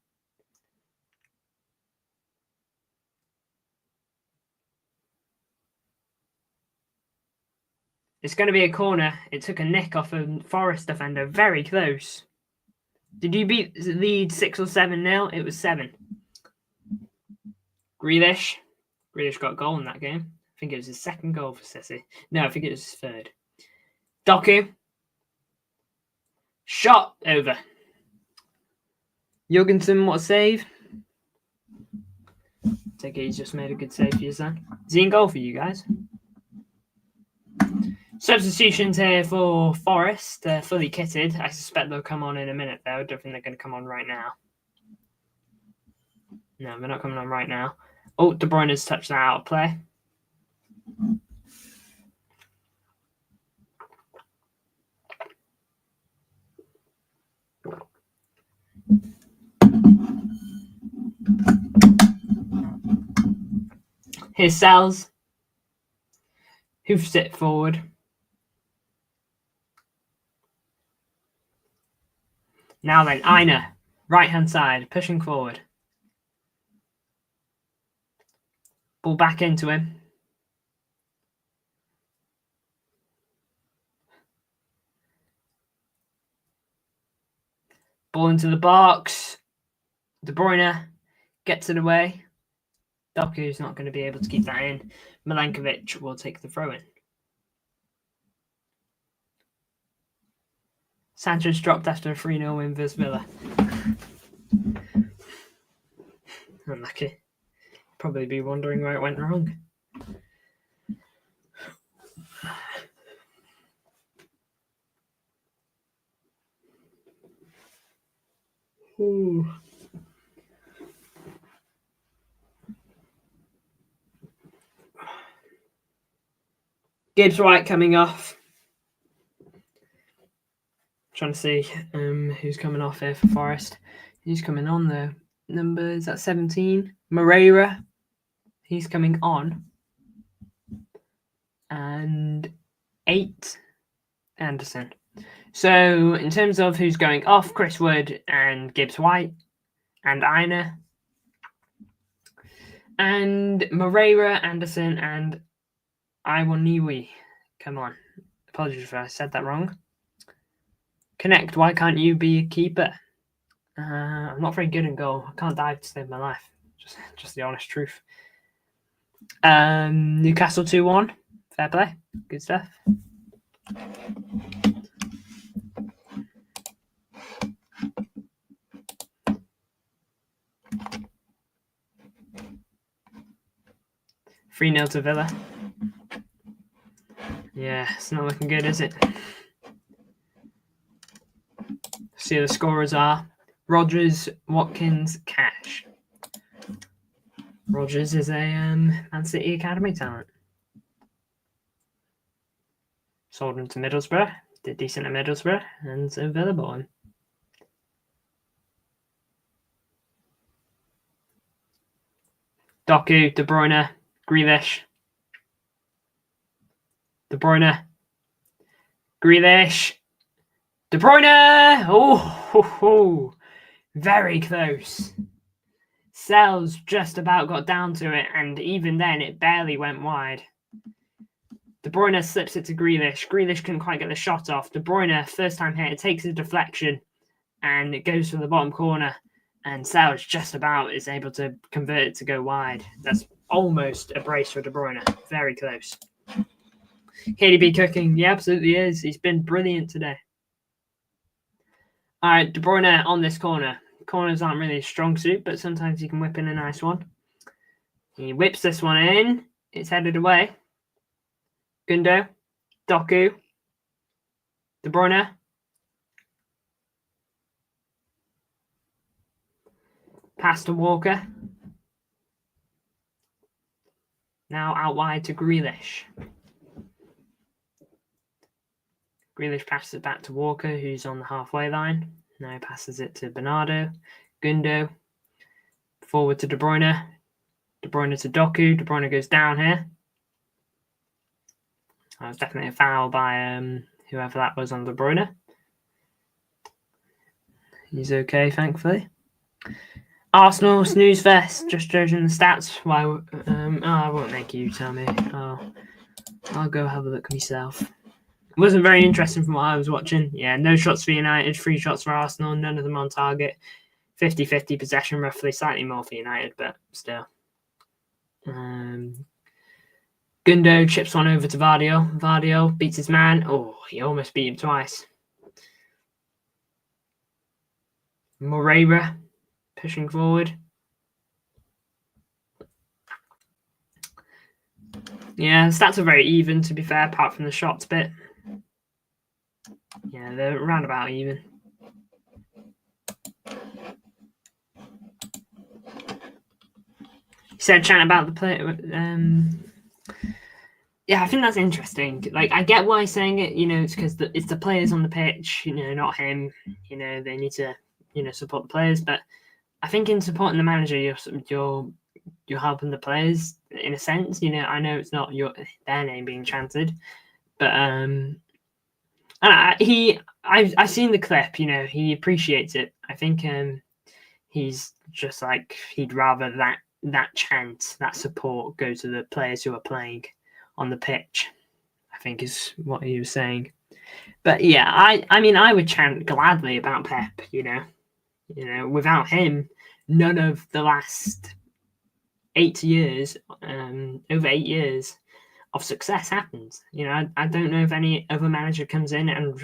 A: It's going to be a corner. It took a nick off a Forest defender. Very close. Did you lead 6 or 7-0? It was 7. Grealish. Grealish got a goal in that game. I think it was his second goal for City. No, I think it was his third. Doku. Shot over. Jorgensen, what a save. Take it he's just made a good save for you, son. Is he in goal for you guys? Substitutions here for Forest. They're fully kitted. I suspect they'll come on in a minute, though. I don't think they're going to come on right now. No, they're not coming on right now. Oh, De Bruyne's touched that out of play. Here's Sal's. Hoofs it forward. Now then, Aina, right-hand side, pushing forward. Ball back into him. Ball into the box. De Bruyne gets it away. Doku's not going to be able to keep that in. Milenkovic will take the throw in. Sanchez dropped after a 3-0 win versus Villa. Unlucky. Probably be wondering where it went wrong. Ooh. Gibbs White coming off. Trying to see who's coming off here for Forest. Who's coming on though? Number, is that 17? Moreira. He's coming on. And 8, Anderson. So in terms of who's going off, Chris Wood and Gibbs White and Aina. And Moreira, Anderson and Iwaniwi. Come on. Apologies if I said that wrong. Connect, why can't you be a keeper? I'm not very good in goal. I can't dive to save my life. Just the honest truth. Newcastle 2-1. Fair play. Good stuff. Three 0 to Villa. Yeah, it's not looking good, is it? See who the scorers are. Rodgers, Watkins, Cash. Rodgers is a Man City Academy talent. Sold him to Middlesbrough. Did decent at Middlesbrough. And so Villa bought him. Doku, De Bruyne, Grealish. De Bruyne. Grealish. De Bruyne! Oh, very close. Sells just about got down to it, and even then it barely went wide. De Bruyne slips it to Grealish. Grealish couldn't quite get the shot off. De Bruyne, first time hit, it takes a deflection, and it goes for the bottom corner. And Sells just about is able to convert it to go wide. That's almost a brace for De Bruyne. Very close. KDB cooking. He absolutely is. He's been brilliant today. All right, De Bruyne on this corner. Corners aren't really a strong suit, but sometimes he can whip in a nice one. He whips this one in. It's headed away. Gundo. Doku. De Bruyne. Pass to Walker. Now out wide to Grealish. Grealish passes it back to Walker, who's on the halfway line. Now he passes it to Bernardo. Gundo. Forward to De Bruyne. De Bruyne to Doku. De Bruyne goes down here. That was definitely a foul by whoever that was on De Bruyne. He's okay, thankfully. Arsenal snooze fest. Just judging the stats. Why? I won't make you tell me. I'll go have a look myself. It wasn't very interesting from what I was watching. Yeah, no shots for United, 3 shots for Arsenal, none of them on target. 50-50 possession, roughly, slightly more for United, but still. Gundo chips one over to Vardio. Vardio beats his man. Oh, he almost beat him twice. Moreira pushing forward. Yeah, stats are very even, to be fair, apart from the shots bit. Yeah, they're around about even. He said chat about the play. Yeah, I think that's interesting. Like, I get why he's saying it. You know, it's because it's the players on the pitch. You know, not him. You know, they need to support the players. But I think in supporting the manager, you're helping the players in a sense. You know, I know it's not their name being chanted, but and I've seen the clip. You know, he appreciates it. I think he's just like he'd rather that chant, that support go to the players who are playing on the pitch, I think is what he was saying. But yeah, I mean I would chant gladly about Pep, you know, without him, none of the last 8 years, over 8 years of success happens. You know, I don't know if any other manager comes in and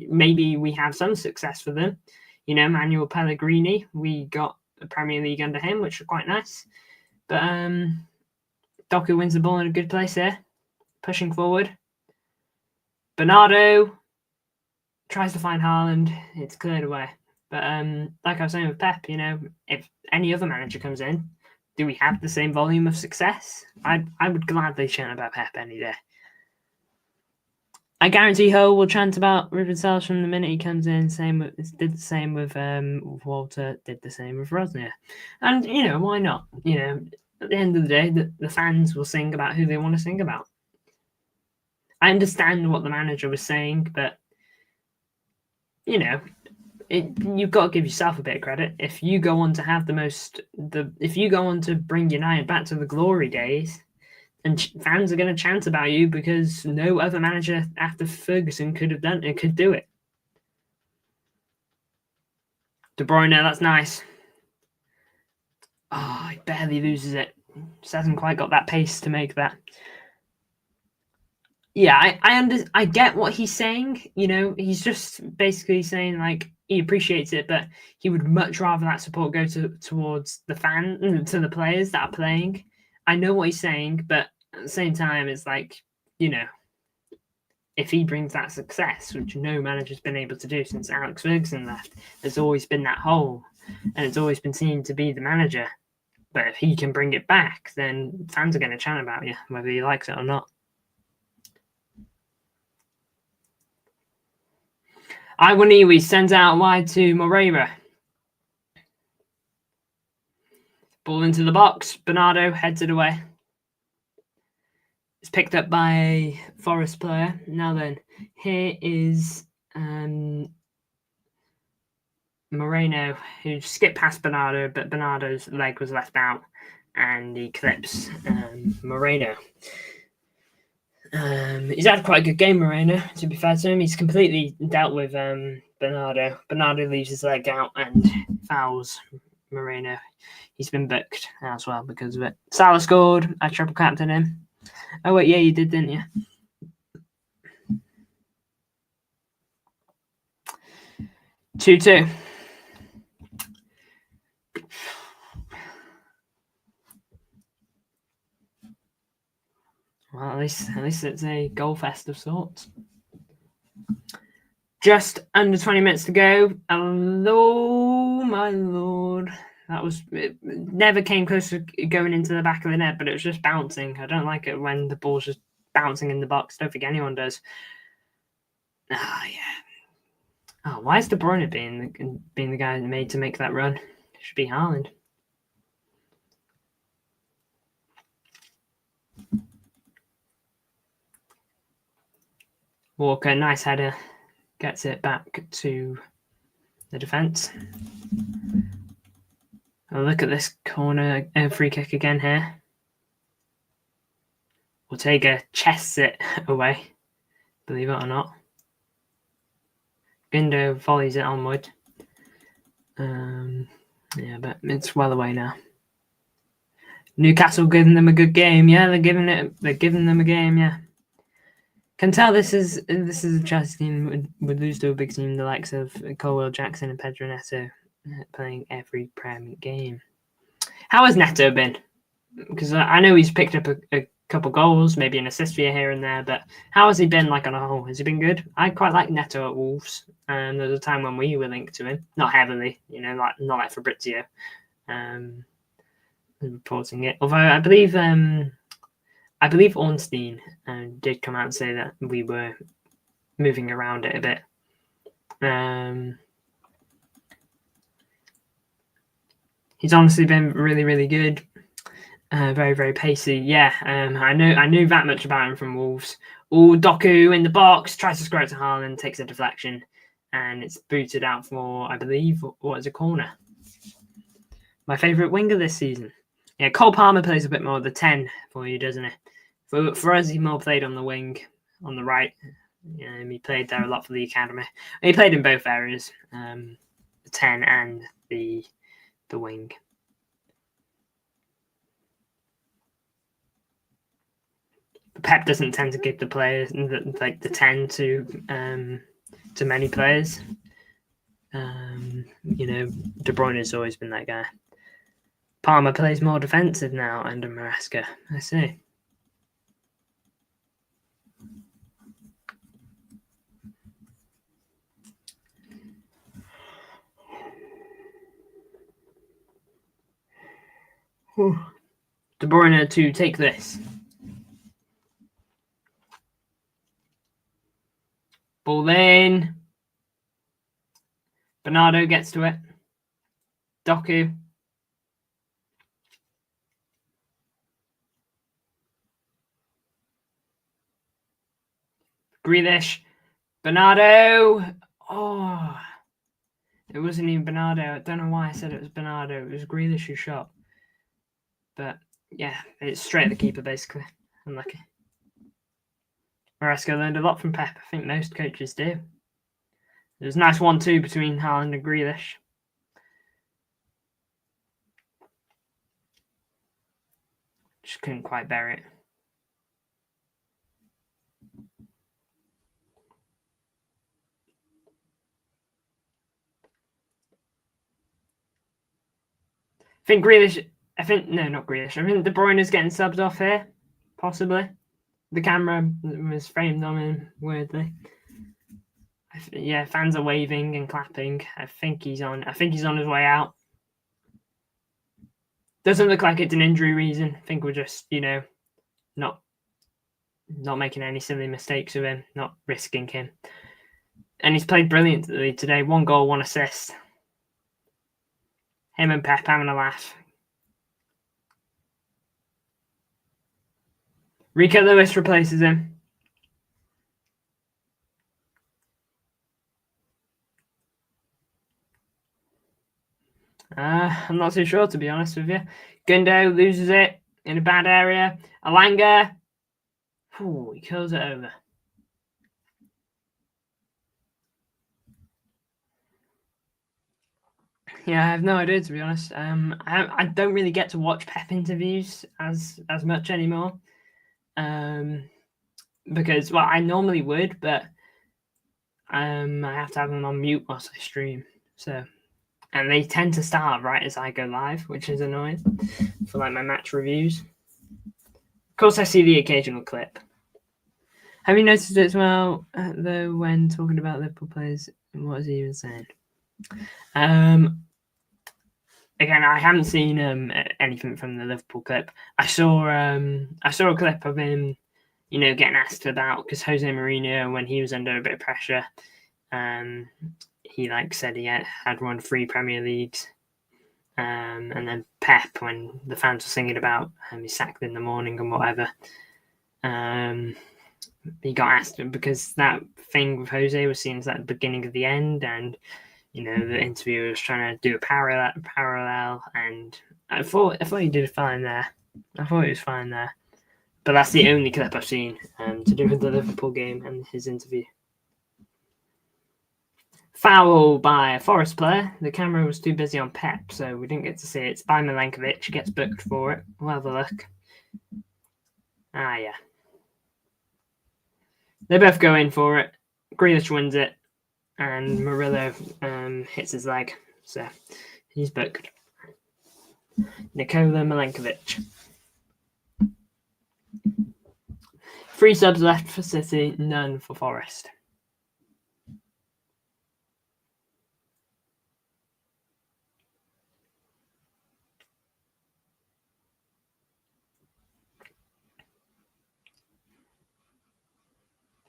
A: maybe we have some success for them. You know, Manuel Pellegrini, we got the Premier League under him, which was quite nice. But Doku wins the ball in a good place here, pushing forward. Bernardo tries to find Haaland. It's cleared away. But like I was saying with Pep, you know, if any other manager comes in, do we have the same volume of success? I would gladly chant about Pep any day. I guarantee Ho will chant about Ruben Sales from the minute he comes in. Did the same with Walter. Did the same with Rosnia. And you know, why not? You know, at the end of the day, the fans will sing about who they want to sing about. I understand what the manager was saying, but you know, you've got to give yourself a bit of credit. If you go on to have if you go on to bring United back to the glory days, and fans are going to chant about you because no other manager after Ferguson could have done it, could do it. De Bruyne, that's nice. Oh, he barely loses it. Just hasn't quite got that pace to make that. Yeah, I get what he's saying. You know, he's just basically saying like he appreciates it, but he would much rather that support go towards the players that are playing. I know what he's saying, but at the same time, it's like, you know, if he brings that success, which no manager's been able to do since Alex Ferguson left, there's always been that hole, and it's always been seen to be the manager. But if he can bring it back, then fans are going to chant about you, whether he likes it or not. Iwaniwi sends out wide to Moreira. Ball into the box. Bernardo heads it away. It's picked up by a Forest player. Now then, here is Moreno, who skipped past Bernardo, but Bernardo's leg was left out, and he clips Moreno. He's had quite a good game, Moreno, to be fair to him. He's completely dealt with Bernardo. Bernardo leaves his leg out and fouls Moreno. He's been booked as well because of it. Salah scored. I triple captain him. Oh, wait, yeah, you did, didn't you? 2-2. Well, at least it's a goal fest of sorts. Just under 20 minutes to go. Hello, my lord. It never came close to going into the back of the net, but it was just bouncing. I don't like it when the ball's just bouncing in the box. Don't think anyone does. Ah, yeah. Oh, why is De Bruyne being the guy made to make that run? It should be Haaland. Walker, nice header. Gets it back to the defence. Oh, look at this corner free kick again here. Ortega chests it away, believe it or not. Gundo volleys it onward. Yeah, but it's well away now. Newcastle giving them a good game. Yeah, they're giving them a game. Yeah. Can tell this is a Chelsea team would lose to a big team the likes of Colwell Jackson and Pedro Neto. playing every Prem game. How has Neto been? Because I know he's picked up a couple goals, maybe an assist here and there, but how has he been like on a whole? Has he been good? I quite like Neto at Wolves. There was a time when we were linked to him, not heavily, not like Fabrizio. Reporting it, although I believe Ornstein did come out and say that we were moving around it a bit. He's honestly been really, really good. Very, very pacey. Yeah, I knew that much about him from Wolves. Doku in the box, tries to square it to Haaland, takes a deflection, and it's booted out for, I believe, what is a corner. My favourite winger this season. Yeah, Cole Palmer plays a bit more of the 10 for you, doesn't he? For us, he more played on the wing, on the right. He played there a lot for the academy. He played in both areas, the 10 and the wing. Pep doesn't tend to give the players like the 10 to many players. De Bruyne has always been that guy. Palmer plays more defensive now under Maresca. I see. De Bruyne to take this. Ball in. Bernardo gets to it. Doku. Grealish. Bernardo. Oh. It wasn't even Bernardo. I don't know why I said it was Bernardo. It was Grealish who shot. But, yeah, it's straight at the keeper, basically. Unlucky. Maresca learned a lot from Pep. I think most coaches do. There was a nice 1-2 between Haaland and Grealish. Just couldn't quite bear it. I think De Bruyne is getting subbed off here, possibly. The camera was framed on him weirdly. Yeah, fans are waving and clapping. I think he's on his way out. Doesn't look like it's an injury reason. I think we're just, not making any silly mistakes with him, not risking him. And he's played brilliantly today. 1 goal, 1 assist. Him and Pep having a laugh. Rico Lewis replaces him. I'm not too sure, to be honest with you. Gundo loses it in a bad area. Alanga. Ooh, he curls it over. Yeah, I have no idea, to be honest. I don't really get to watch Pep interviews as much anymore. Because, well, I normally would, but I have to have them on mute whilst I stream. So, and they tend to start right as I go live, which is annoying for like my match reviews. Of course, I see the occasional clip. Have you noticed it as well, though, when talking about Liverpool players? What is he even saying? Again, I haven't seen anything from the Liverpool clip. I saw a clip of him, getting asked about, because Jose Mourinho, when he was under a bit of pressure, he said he had won 3 Premier Leagues, and then Pep, when the fans were singing about he sacked in the morning and whatever, he got asked, because that thing with Jose was seen as the beginning of the end, and the interviewer was trying to do a parallel, and I thought he did fine there. I thought he was fine there. But that's the only clip I've seen to do with the Liverpool game and his interview. Foul by a Forest player. The camera was too busy on Pep, so we didn't get to see it. It's by Milenkovic. Gets booked for it. We'll have a look. Yeah. They both go in for it. Grealish wins it, and Murillo hits his leg. So he's booked. Nikola Milenkovic. 3 subs left for City, none for Forest.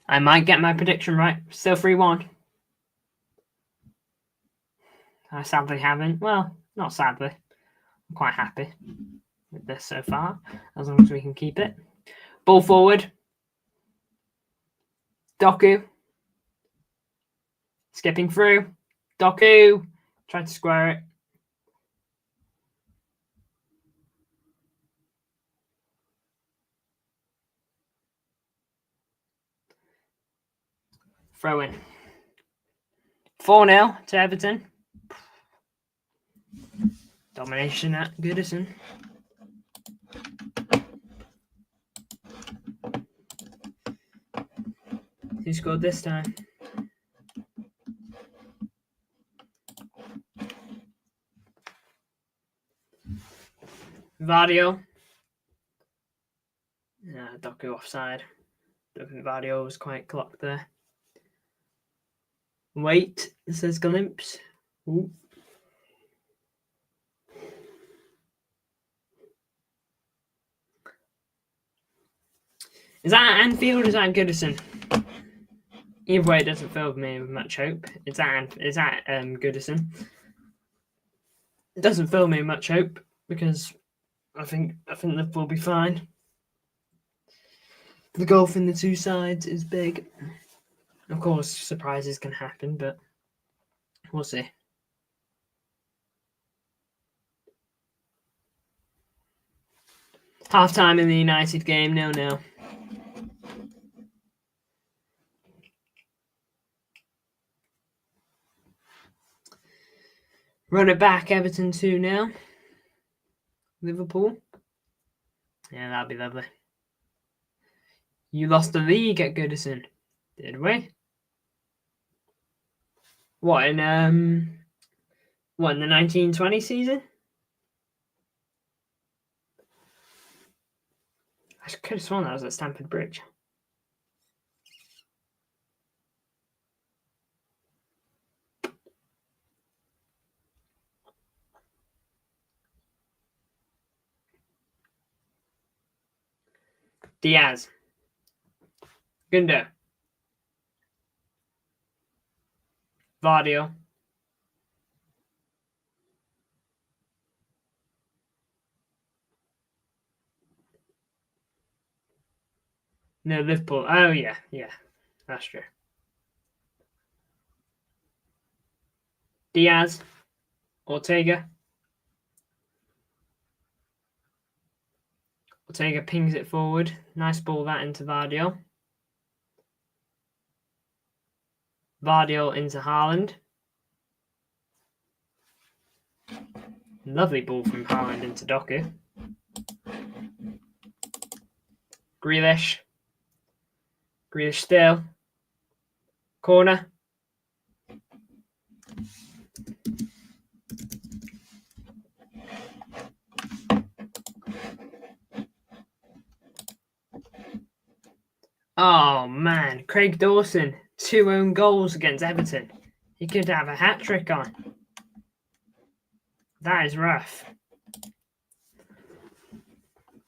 A: I might get my prediction right. Still 3-1. I sadly haven't. Well, not sadly. I'm quite happy with this so far, as long as we can keep it. Ball forward. Doku. Skipping through. Doku. Tried to square it. Throw in. 4-0 to Everton. Domination at Goodison. Who scored this time? Vardio. Doku offside. Don't think Vardio was quite clocked there. Wait, says Glimpse. Ooh. Is that Anfield or is that Goodison? Either way, it doesn't fill me with much hope. Is that Goodison? It doesn't fill me with much hope because I think Liverpool will be fine. The gulf in the two sides is big. Of course, surprises can happen, but we'll see. Half time in the United game, 0-0. Run it back, Everton 2-0. Liverpool. Yeah, that'd be lovely. You lost the league at Goodison, did we? What in the 1920 season? I could have sworn that was at Stamford Bridge. Diaz. Gundo. Vardio. No, Liverpool. Oh, yeah. That's true. Diaz. Ortega. Ortega pings it forward. Nice ball that into Vardio. Vardio into Haaland. Lovely ball from Haaland into Doku. Grealish. Grealish still. Corner. Oh, man. Craig Dawson. 2 own goals against Everton. He could have a hat-trick on. That is rough.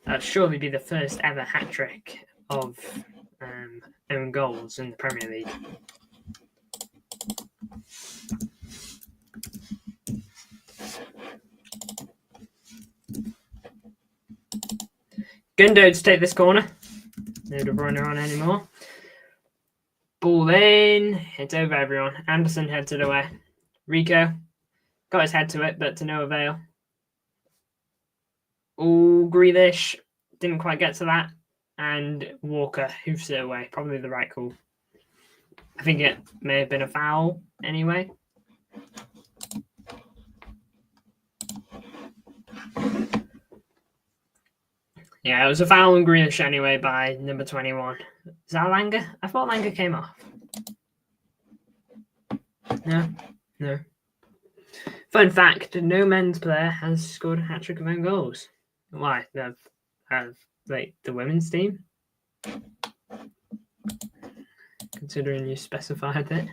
A: That'd surely be the first ever hat-trick of own goals in the Premier League. Gundo to take this corner. No De Bruyne on anymore. Ball in. It's over, everyone. Anderson heads it away. Rico got his head to it, but to no avail. Oh, Grealish didn't quite get to that. And Walker hoofs it away. Probably the right call. I think it may have been a foul anyway. Yeah, it was a foul on Grealish anyway by number 21. Is that Langer? I thought Langer came off. No. Fun fact, no men's player has scored a hat-trick of own goals. Why? Have like the women's team? Considering you specified it.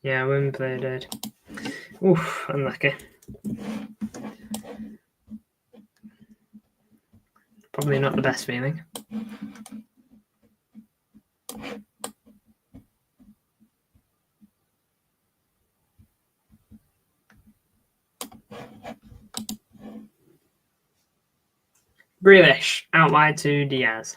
A: Yeah, women player did. Oof, unlucky. Probably not the best feeling. Grealish, out wide to Diaz.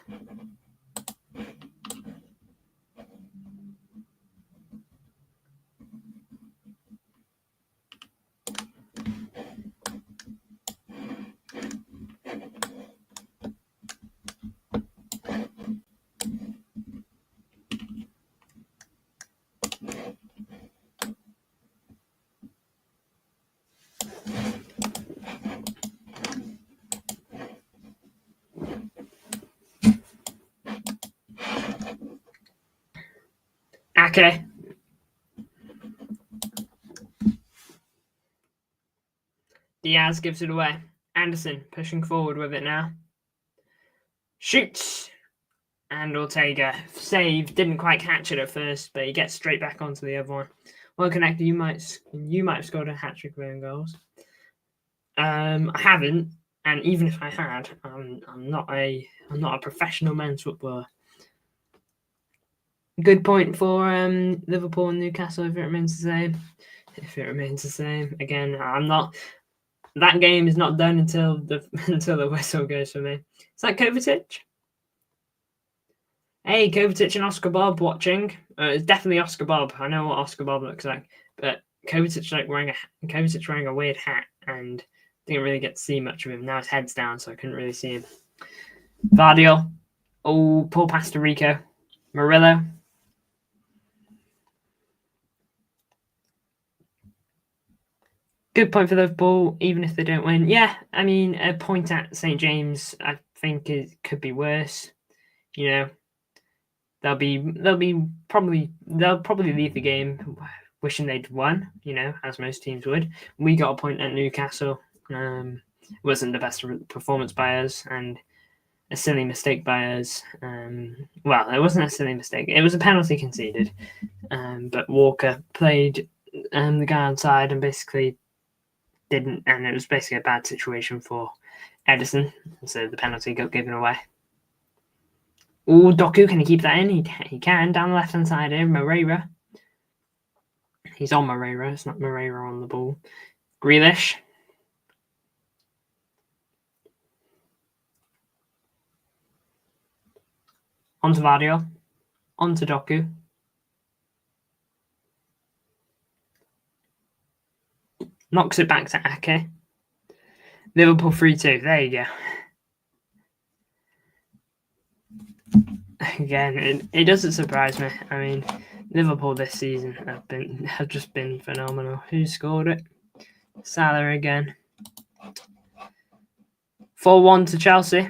A: Ake. Diaz gives it away. Anderson pushing forward with it now. Shoots. And Ortega save. Didn't quite catch it at first, but he gets straight back onto the other one. Well connected. You might have scored a hat trick of own goals. I haven't, and even if I had, I'm not a professional men's footballer. Good point for Liverpool and Newcastle if it remains the same. Again, I'm not. That game is not done until the whistle goes for me. Is that Kovacic? Hey, Kovacic and Oscar Bob watching. It's definitely Oscar Bob. I know what Oscar Bob looks like, but Kovacic wearing a weird hat, and didn't really get to see much of him. Now his head's down, so I couldn't really see him. Vardiol. Oh, poor pass to Rico. Murillo. Good point for Liverpool, even if they don't win. Yeah, I mean, a point at St. James, I think it could be worse. You know, they'll probably leave the game wishing they'd won. You know, as most teams would. We got a point at Newcastle. It wasn't the best performance by us, and a silly mistake by us. Well, it wasn't a silly mistake. It was a penalty conceded. But Walker played the guy on side and basically didn't, and it was basically a bad situation for Edison, so the penalty got given away. Oh, Doku, can he keep that in? He can, down the left-hand side here, Moreira. He's on Moreira, it's not Moreira on the ball. Grealish. On to Vardiol. On to Doku. Knocks it back to Ake. Liverpool 3-2. There you go. Again, it doesn't surprise me. I mean, Liverpool this season have just been phenomenal. Who scored it? Salah again. 4-1 to Chelsea.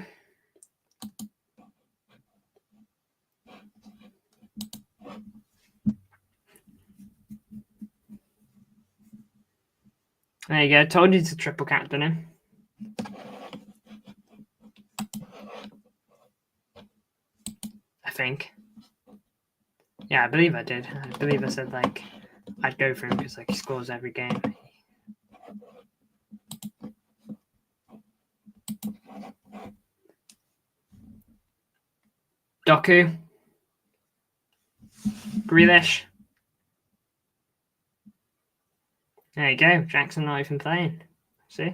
A: There you go. Told you to triple captain him. I think. Yeah, I believe I did. I believe I said like I'd go for him because like he scores every game. Doku. Grealish. There you go. Jackson not even playing. See?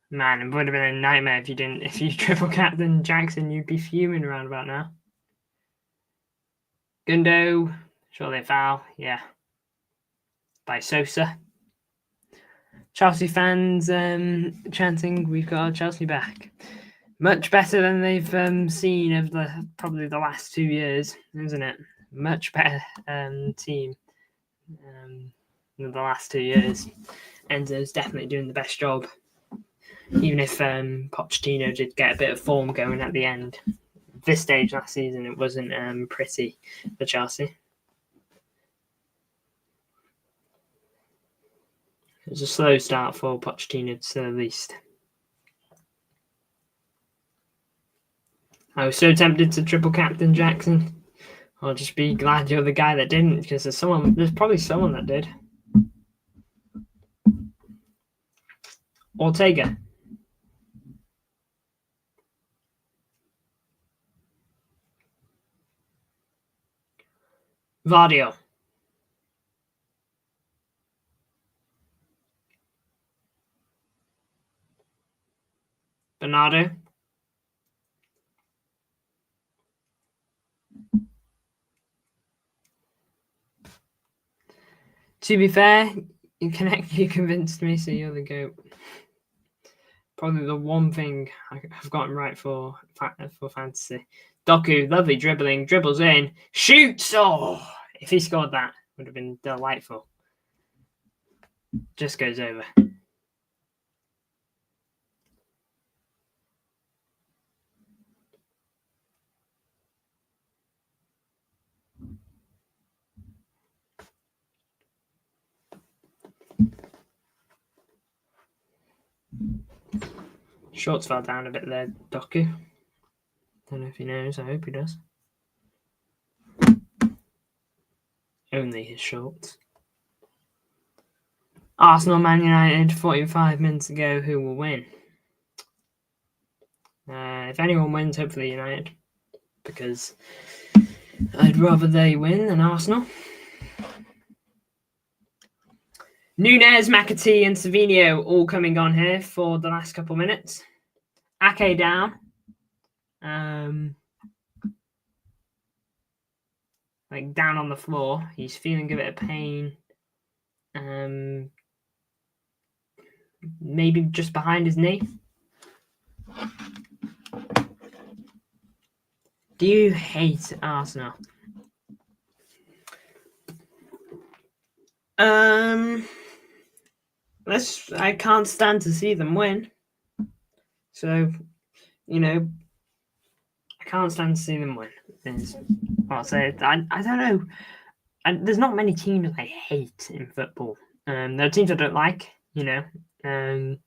A: Man, it would have been a nightmare if you triple captain Jackson, you'd be fuming around about now. Gundo. Surely a foul. Yeah. By Sosa. Chelsea fans chanting, "We've got Chelsea back." Much better than they've seen of probably the last 2 years, isn't it? much better team in the last 2 years. Enzo's definitely doing the best job, even if Pochettino did get a bit of form going at the end. This stage last season, it wasn't pretty for Chelsea. It was a slow start for Pochettino, to say the least. I was so tempted to triple captain Jackson. I'll just be glad you're the guy that didn't, because there's probably someone that did. Ortega. Vardio. Bernardo. To be fair, you convinced me, so you're the GOAT. Probably the one thing I've gotten right for fantasy. Doku, lovely dribbling, dribbles in, shoots! Oh, if he scored that, would have been delightful. Just goes over. Shorts fell down a bit there, Doku. Don't know if he knows. I hope he does. Only his shorts. Arsenal, Man United, 45 minutes ago. Who will win? If anyone wins, hopefully United, because I'd rather they win than Arsenal. Núñez, McAtee, and Savinho all coming on here for the last couple minutes. Ake down. Like down on the floor. He's feeling a bit of pain. Maybe just behind his knee. Do you hate Arsenal? I can't stand to see them win. So, I can't stand to see them win. I'll say I don't know. There's not many teams I hate in football. There are teams I don't like, but I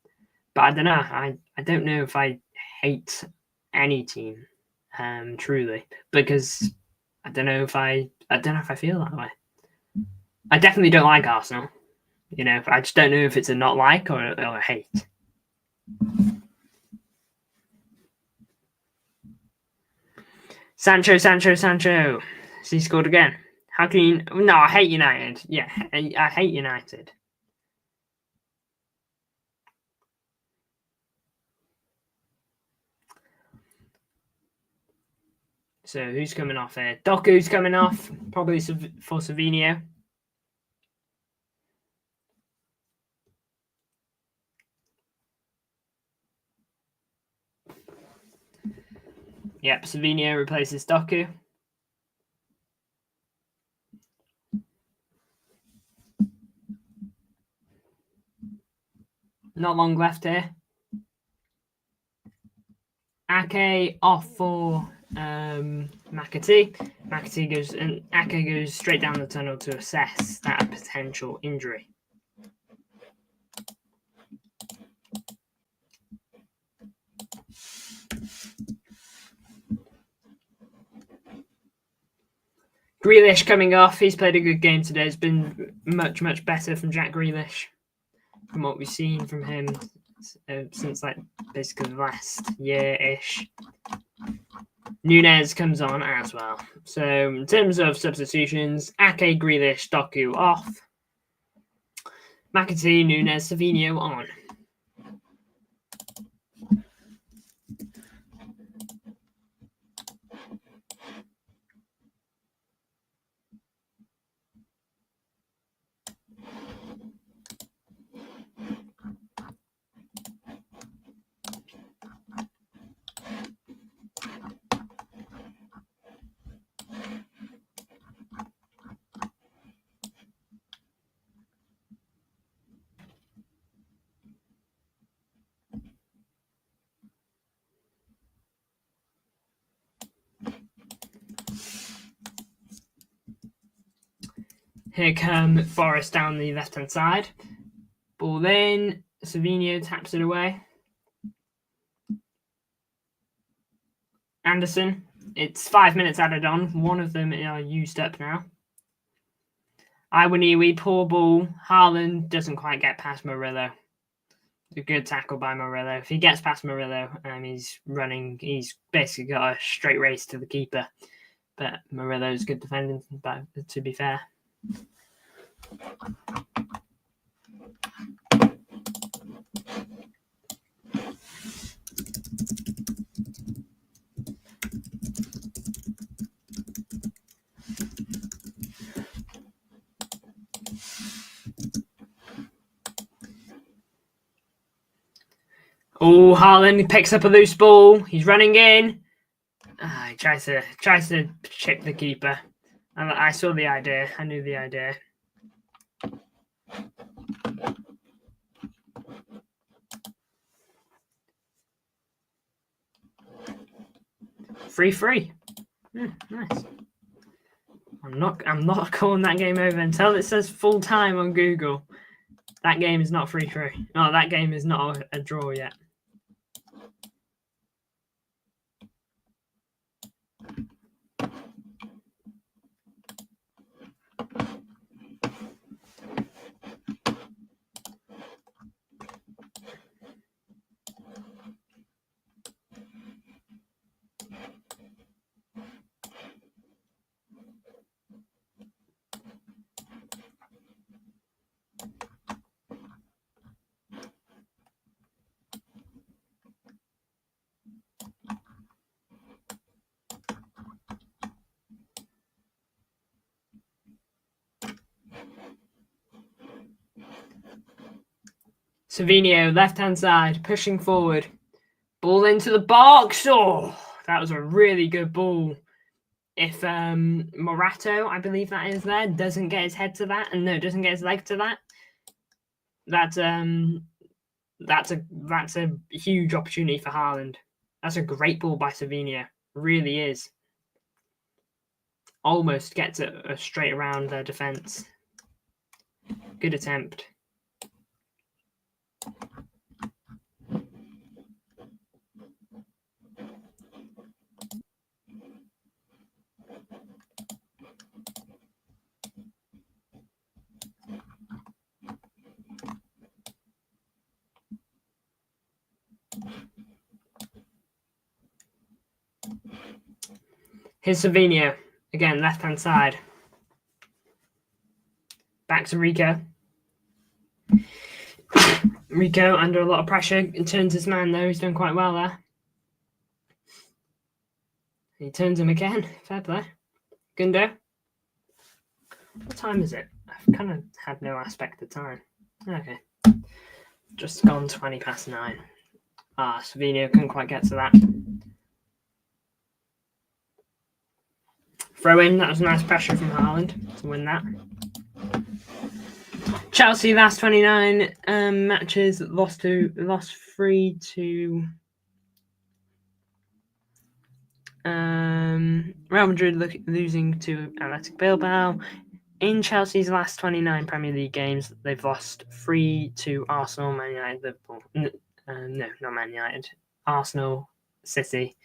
A: don't know. I don't know if I hate any team, truly, because I don't know if I feel that way. I definitely don't like Arsenal. I just don't know if it's a not like or a hate. Sancho. Has he scored again? How can you? No, I hate United. Yeah, I hate United. So who's coming off here? Doku's coming off, probably for Savinho. Yep, Savinho replaces Doku. Not long left here. Ake off for McAtee. Ake goes straight down the tunnel to assess that potential injury. Grealish coming off. He's played a good game today. It's been much, much better from Jack Grealish from what we've seen from him since basically the last year-ish. Núñez comes on as well. So in terms of substitutions, Ake, Grealish, Doku off. McAtee, Núñez, Savinho on. Here come Forrest down the left-hand side. Ball in. Savinho taps it away. Anderson. It's 5 minutes added on. One of them are used up now. Iwaniwi, poor ball. Haaland doesn't quite get past Murillo. A good tackle by Murillo. If he gets past Murillo, he's running. He's basically got a straight race to the keeper. But Murillo's good defending, to be fair. Oh, Haaland picks up a loose ball. He's running in. He tries to chip the keeper. I saw the idea. I knew the idea. Free. Nice. I'm not calling that game over until it says full time on Google. That game is not free. No, that game is not a draw yet. Savinho, left-hand side, pushing forward. Ball into the box. Oh, that was a really good ball. If Morato, I believe that is there, doesn't get his head to that, and no, doesn't get his leg to that, that's a huge opportunity for Haaland. That's a great ball by Savinho. Really is. Almost gets it straight around their defence. Good attempt. Here's Savinho. Again, left-hand side. Back to Rico. Rico under a lot of pressure. He turns his man, though. He's done quite well there. He turns him again. Fair play. Gundo. What time is it? I've kind of had no aspect of time. Okay. Just gone 20 past 9. Savinho couldn't quite get to that. Throw in. That was nice pressure from Haaland to win that. Chelsea last 29 matches lost 3 to Real Madrid losing to Athletic Bilbao. In Chelsea's last 29 Premier League games, they've lost 3 to Arsenal, Man United, Liverpool. No, not Man United. Arsenal, City,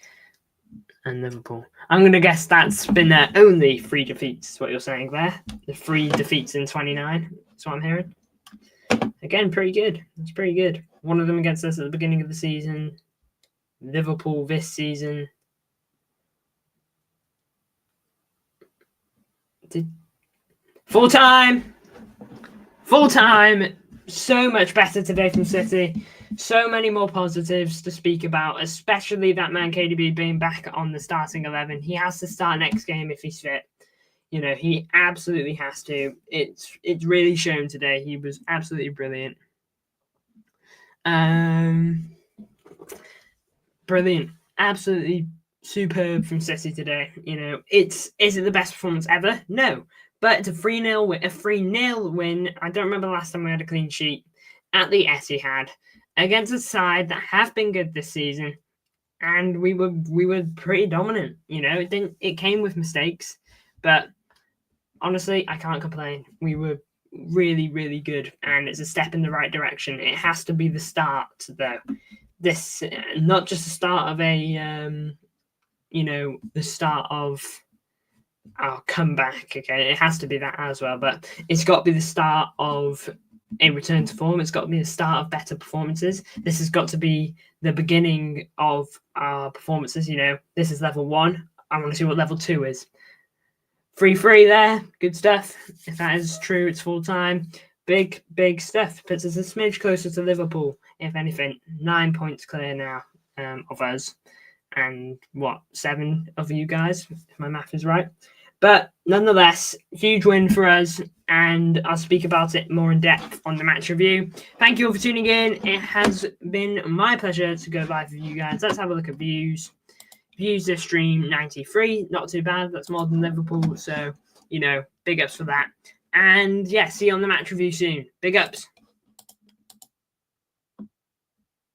A: and Liverpool. I'm going to guess that's been their only 3 defeats, is what you're saying there. The 3 defeats in 29. That's what I'm hearing. Again, pretty good. It's pretty good. One of them against us at the beginning of the season. Liverpool this season. Full time. So much better today from City. So many more positives to speak about, especially that man KDB being back on the starting 11. He has to start next game if he's fit. You know, he absolutely has to. It's really shown today. He was absolutely brilliant. Brilliant. Absolutely superb from City today. You know, is it the best performance ever? No. But it's a 3-0 win. I don't remember the last time we had a clean sheet at the Etihad against a side that have been good this season, and we were pretty dominant. You know, it came with mistakes, but honestly, I can't complain. We were really, really good, and it's a step in the right direction. It has to be the start, though. This not just the start of a the start of our comeback. Okay, it has to be that as well, but it's got to be the start of a return to form. It's got to be the start of better performances. This has got to be the beginning of our performances. This is level 1. I want to see what level 2 is. 3-3 there, good stuff. If that is true, it's full time. Big stuff. Puts us a smidge closer to Liverpool, if anything. 9 points clear now of us, and 7 of you guys, if my math is right. But nonetheless, huge win for us, and I'll speak about it more in depth on the match review. Thank you all for tuning in. It has been my pleasure to go live with you guys. Let's have a look at views. Views this stream, 93. Not too bad. That's more than Liverpool. So, big ups for that. And yeah, see you on the match review soon. Big ups.